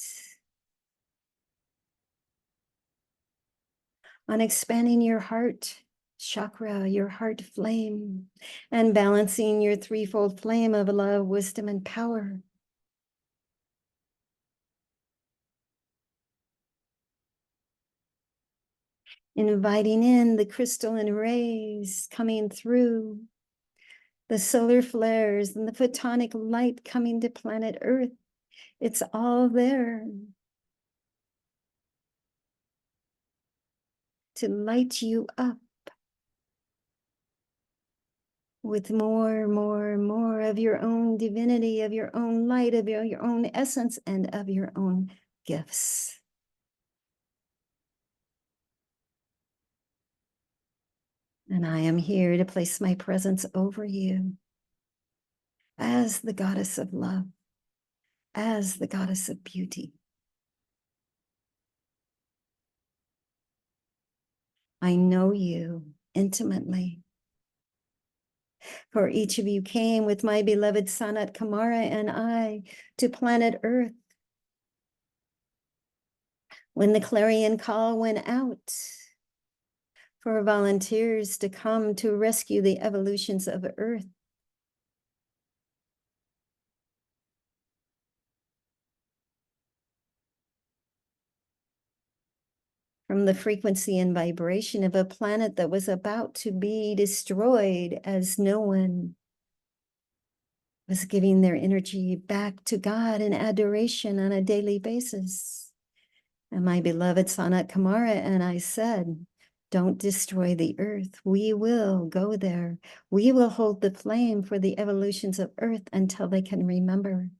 on expanding your heart chakra, your heart flame, and balancing your threefold flame of love, wisdom, and power. Inviting in the crystalline rays coming through, the solar flares and the photonic light coming to planet Earth. It's all there to light you up with more of your own divinity, of your own light, of your own essence, and of your own gifts. And I am here to place my presence over you as the goddess of love, as the goddess of beauty. I know you intimately. For each of you came with my beloved Sanat Kumara and I to planet Earth when the clarion call went out for volunteers to come to rescue the evolutions of Earth. From the frequency and vibration of a planet that was about to be destroyed, as no one was giving their energy back to God in adoration on a daily basis. And my beloved Sanat Kumara and I said, Don't destroy the earth. We will go there. We will hold the flame for the evolutions of earth until they can remember.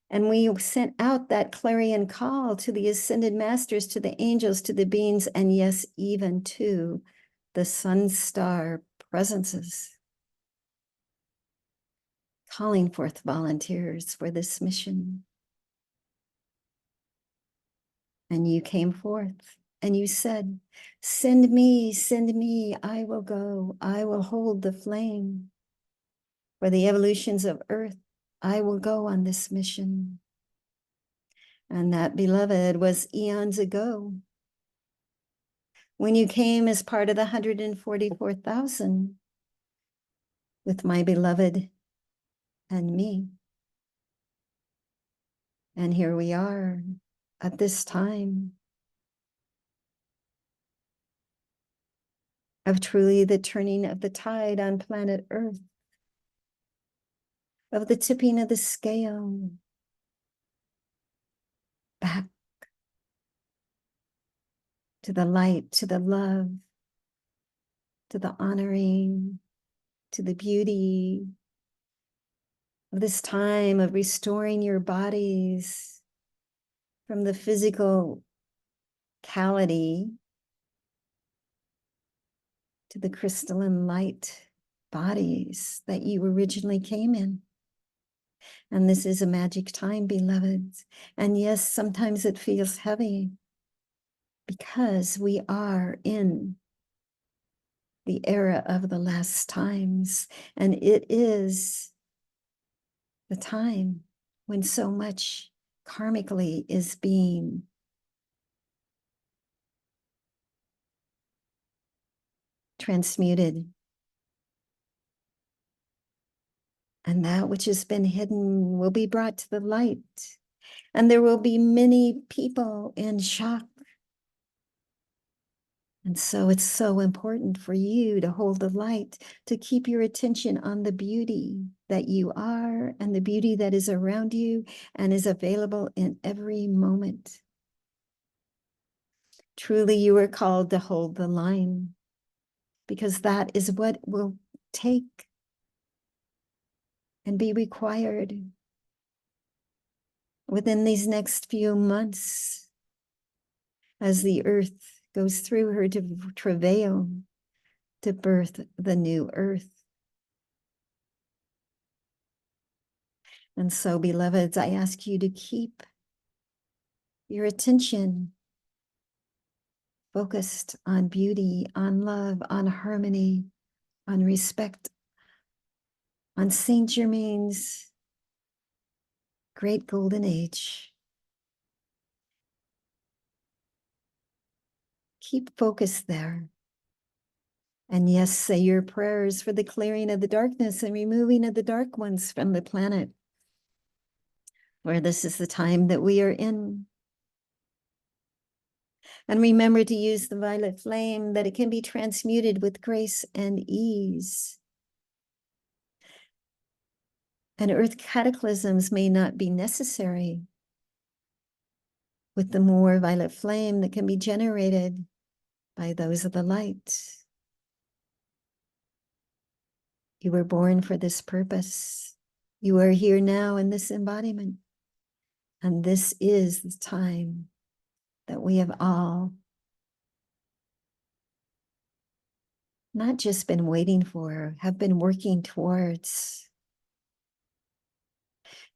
And we sent out that clarion call to the ascended masters, to the angels, to the beings, and yes, even to the sun star presences, calling forth volunteers for this mission. And you came forth and you said, send me, I will go. I will hold the flame for the evolutions of earth. I will go on this mission. And that, beloved, was eons ago, when you came as part of the 144,000 with my beloved and me. And here we are at this time of truly the turning of the tide on planet Earth, of the tipping of the scale back to the light, to the love, to the honoring, to the beauty of this time of restoring your bodies from the physicality to the crystalline light bodies that you originally came in. And this is a magic time, beloveds. And yes, sometimes it feels heavy because we are in the era of the last times. And it is the time when so much karmically is being transmuted. And that which has been hidden will be brought to the light. And there will be many people in shock. And so it's so important for you to hold the light, to keep your attention on the beauty that you are and the beauty that is around you and is available in every moment. Truly, you are called to hold the line, because that is what will take and be required within these next few months as the earth goes through her travail to birth the new earth. And so, beloveds, I ask you to keep your attention focused on beauty, on love, on harmony, on respect, on Saint Germain's great golden age. Keep focused there. And yes, say your prayers for the clearing of the darkness and removing of the dark ones from the planet, where this is the time that we are in. And remember to use the violet flame, that it can be transmuted with grace and ease. And earth cataclysms may not be necessary with the more violet flame that can be generated by those of the light. You were born for this purpose. You are here now in this embodiment. And this is the time that we have all not just been waiting for, have been working towards.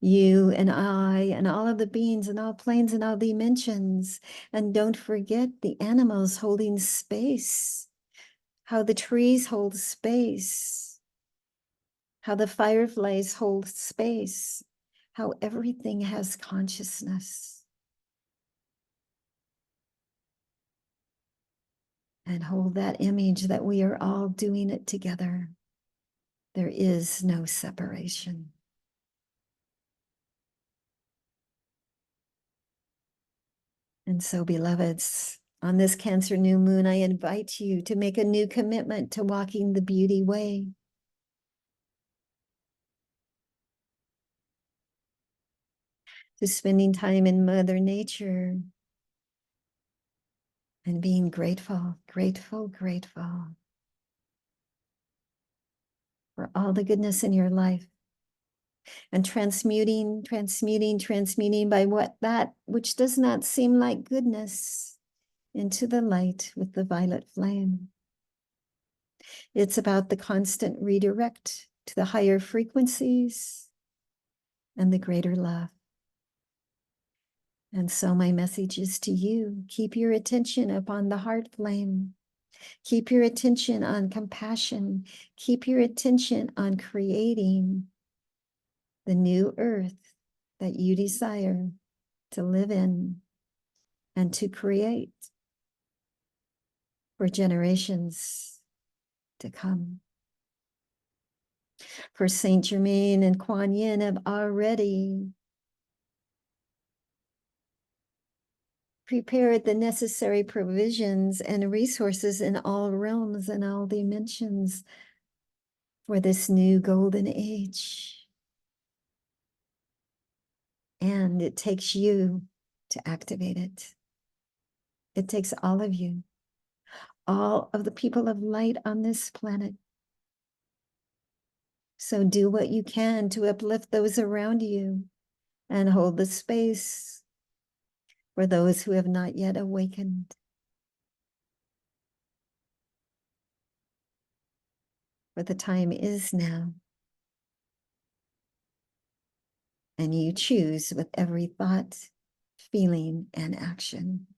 You and I and all of the beings and all planes and all dimensions. And don't forget the animals holding space, how the trees hold space, how the fireflies hold space, how everything has consciousness. And hold that image that we are all doing it together. There is no separation. And so, beloveds, on this Cancer new moon, I invite you to make a new commitment to walking the beauty way. To spending time in Mother Nature and being grateful, grateful, grateful for all the goodness in your life, and transmuting, transmuting, transmuting by what that which does not seem like goodness into the light with the violet flame. It's about the constant redirect to the higher frequencies and the greater love. And so my message is to you, keep your attention upon the heart flame. Keep your attention on compassion. Keep your attention on creating the new earth that you desire to live in and to create for generations to come. For Saint Germain and Kuan Yin have already prepared the necessary provisions and resources in all realms and all dimensions for this new golden age. And it takes you to activate it. It takes all of you, all of the people of light on this planet. So do what you can to uplift those around you and hold the space for those who have not yet awakened. For the time is now. And you choose with every thought, feeling, and action.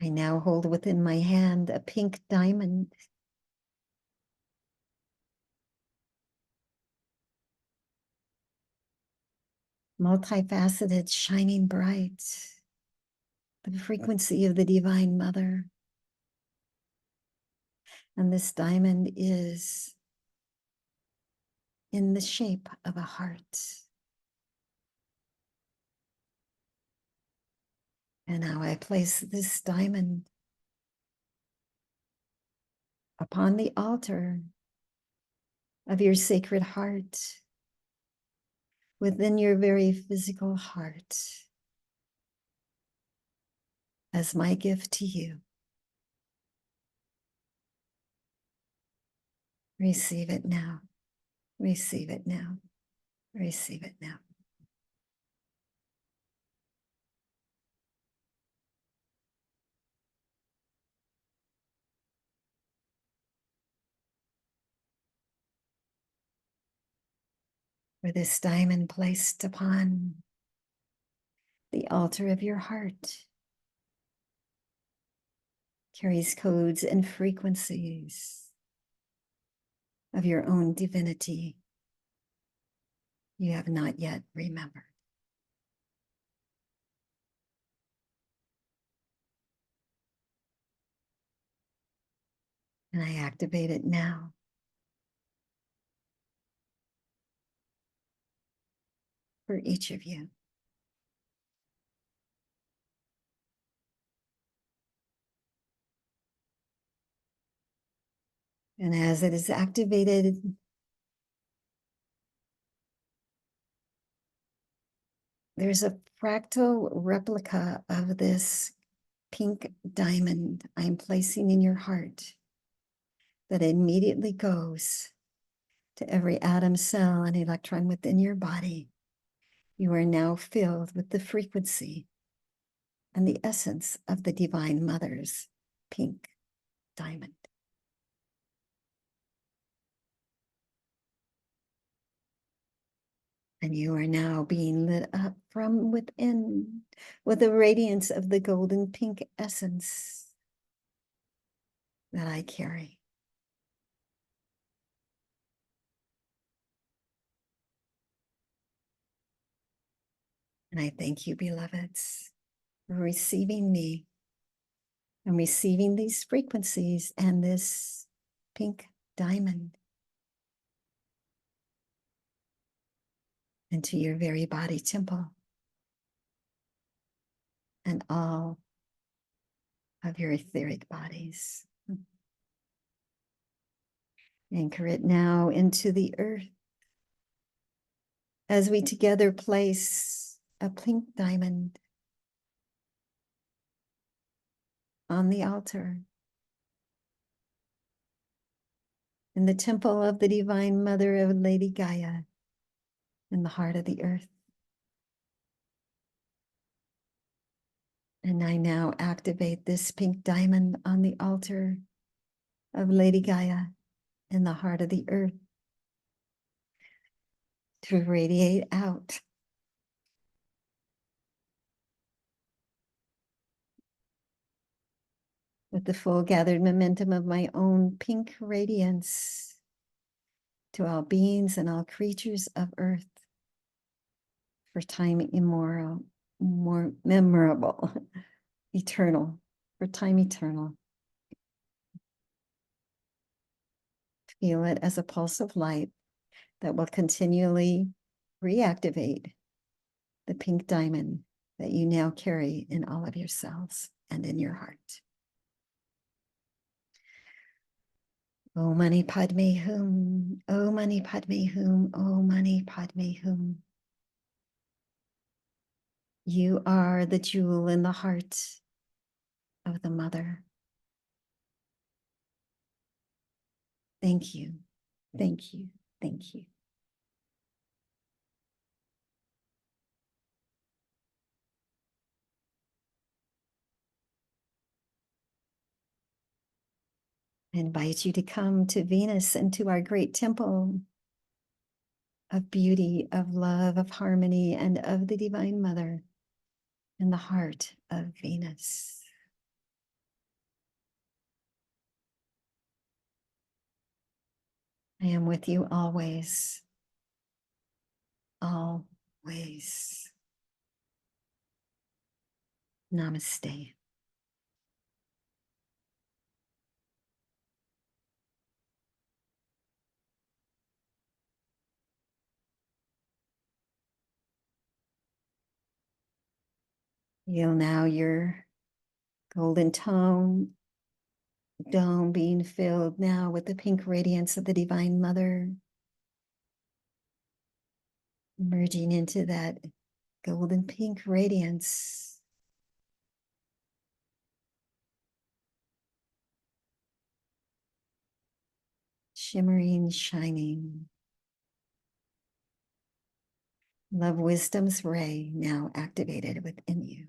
I now hold within my hand a pink diamond. Multifaceted, shining bright. The frequency of the Divine Mother. And this diamond is in the shape of a heart. And now I place this diamond upon the altar of your sacred heart, within your very physical heart, as my gift to you. Receive it now. Receive it now. Receive it now. For this diamond placed upon the altar of your heart carries codes and frequencies of your own divinity you have not yet remembered. And I activate it now. For each of you. And as it is activated, there's a fractal replica of this pink diamond I'm placing in your heart that immediately goes to every atom, cell, and electron within your body. You are now filled with the frequency and the essence of the Divine Mother's pink diamond. And you are now being lit up from within with the radiance of the golden pink essence that I carry. And I thank you, beloveds, for receiving me and receiving these frequencies and this pink diamond into your very body temple and all of your etheric bodies. Anchor it now into the earth as we together place a pink diamond on the altar in the temple of the Divine Mother of Lady Gaia in the heart of the earth. And I now activate this pink diamond on the altar of Lady Gaia in the heart of the earth to radiate out with the full gathered momentum of my own pink radiance to all beings and all creatures of earth for time immoral, more memorable, eternal, for time eternal. Feel it as a pulse of light that will continually reactivate the pink diamond that you now carry in all of your cells and in your heart. Om Mani Padme Hum, Om Mani Padme Hum, Om Mani Padme Hum. You are the jewel in the heart of the mother. Thank you, thank you, thank you. I invite you to come to Venus and to our great temple of beauty, of love, of harmony, and of the Divine Mother in the heart of Venus. I am with you always, always. Namaste. Feel now your golden tone dome being filled now with the pink radiance of the Divine Mother, merging into that golden pink radiance. Shimmering, shining. Love wisdom's ray now activated within you.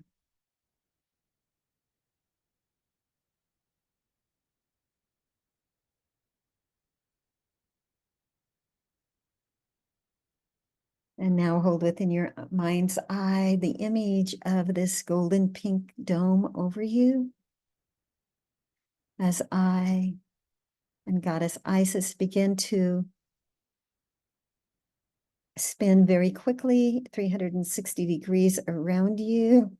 And now hold within your mind's eye the image of this golden pink dome over you as I and Goddess Isis begin to spin very quickly, 360 degrees around you,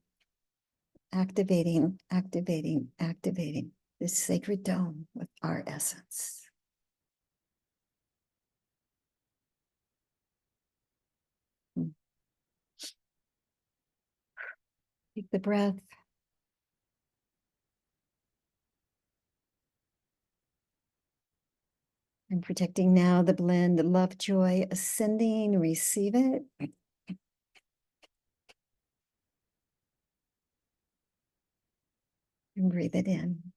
activating, activating, activating this sacred dome with our essence. Take the breath. I'm projecting now the blend love, joy, ascending, receive it. And breathe it in.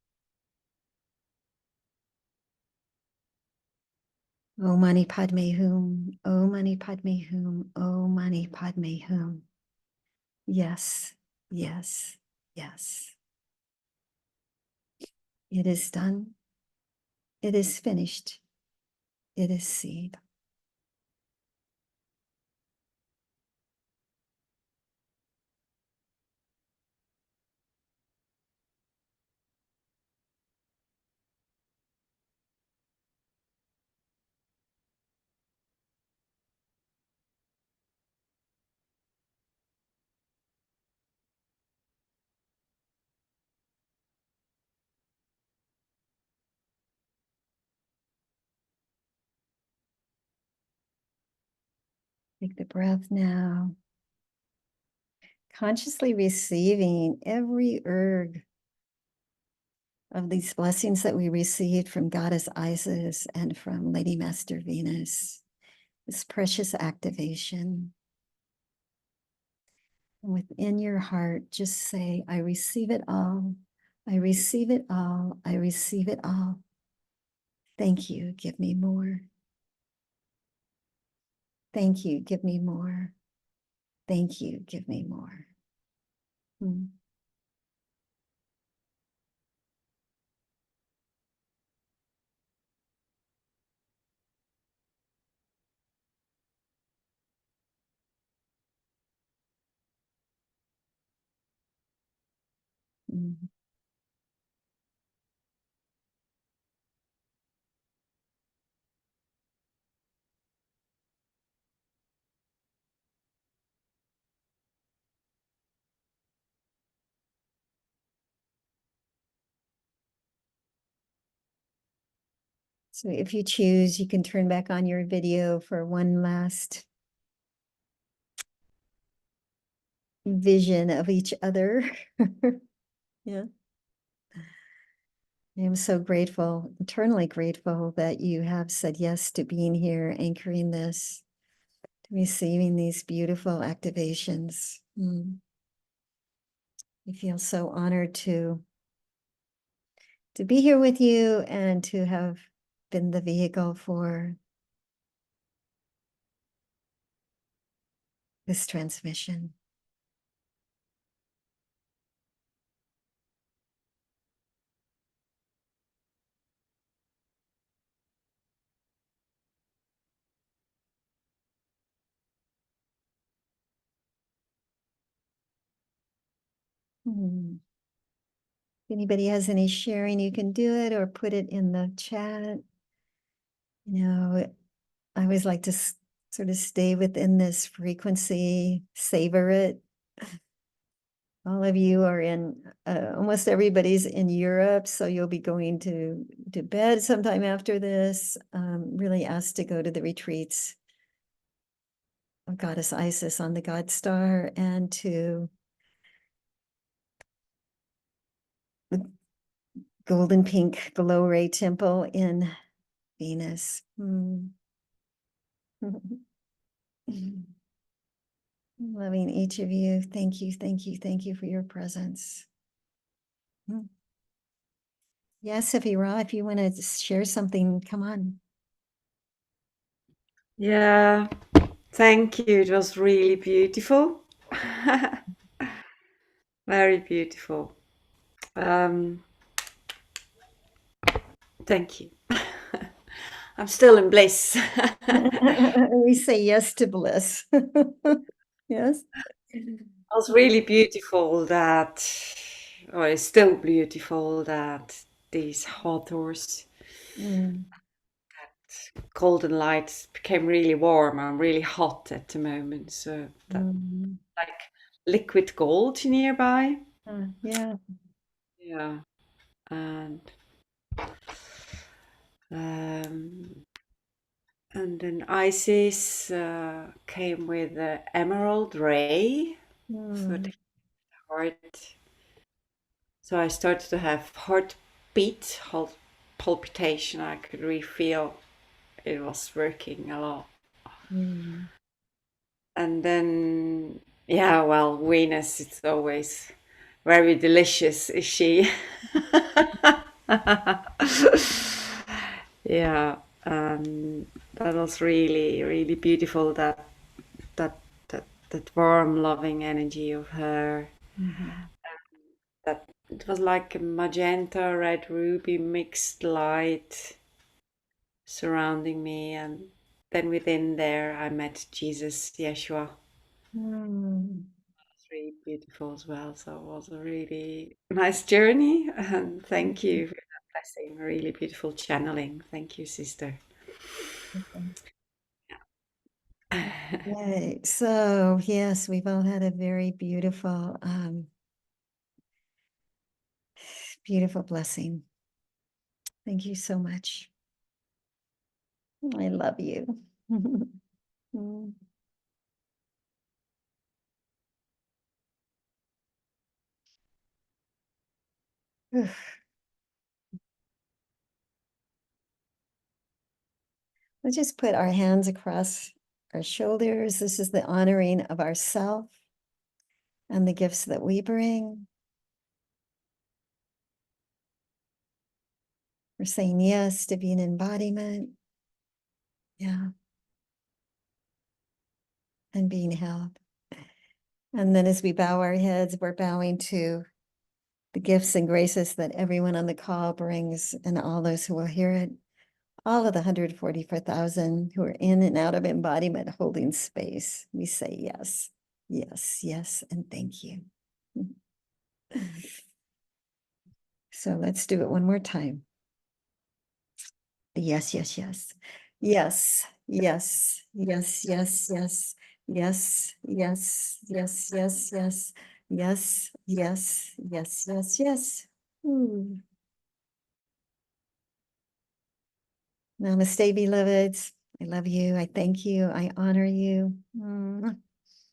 Om Mani Padme Hum, Om Mani Padme Hum, Om Mani Padme Hum. Yes, yes, yes. It is done. It is finished. It is seed. Take the breath now. Consciously receiving every erg of these blessings that we received from Goddess Isis and from Lady Master Venus, this precious activation. Within your heart, just say, I receive it all. I receive it all. I receive it all. Thank you. Give me more. Thank you. Give me more. Thank you. Give me more. Mm. Mm. So if you choose, you can turn back on your video for one last vision of each other. Yeah. I am so grateful, eternally grateful that you have said yes to being here, anchoring this, to receiving these beautiful activations. I feel so honored to be here with you and to have been the vehicle for this transmission. If anybody has any sharing, you can do it or put it in the chat. You know, I always like to sort of stay within this frequency, savor it. All of you are in, almost everybody's in Europe, so you'll be going to bed sometime after this. Really asked to go to the retreats of Goddess Isis on the God Star and to the golden pink glow ray temple in Venus. Loving each of you. Thank you, thank you, thank you for your presence. Yes, Safira, if you want to share something, come on. Yeah, thank you. It was really beautiful. Very beautiful. Thank you. I'm still in bliss. We say yes to bliss. Yes. It was really beautiful that, or it's still beautiful that these hot doors, Mm. golden lights became really warm and really hot at the moment. So that Mm. like liquid gold nearby. Yeah. Yeah. And um, and then Isis came with the emerald ray for Mm. the heart. So I started to have heartbeat, heart palpitation. I could really feel it was working a lot. Mm. And then, yeah, well, Venus, it's always very delicious, is she? Yeah, that was really, really beautiful. That that warm, loving energy of her. Mhm. That it was like a magenta, red, ruby mixed light surrounding me, and then within there, I met Jesus, Yeshua. Mm. It's really beautiful as well. So it was a really nice journey, and thank you for that blessing. Really beautiful channeling. Thank you, sister. Okay, so yes, we've all had a very beautiful, beautiful blessing. Thank you so much. I love you. Mm. Let's just put our hands across our shoulders. This is the honoring of ourself and the gifts that we bring. We're saying yes to being embodiment. Yeah. And being held. And then as we bow our heads, we're bowing to the gifts and graces that everyone on the call brings and all those who will hear it. All of the 144,000 who are in and out of embodiment holding space. We say yes, yes, yes, and thank you. So let's do it one more time. Yes, yes, yes. Yes, yes, yes, yes, yes, yes, yes, yes, yes, yes, yes, yes, yes, yes, yes. Hmm. Namaste, beloveds. I love you. I thank you. I honor you.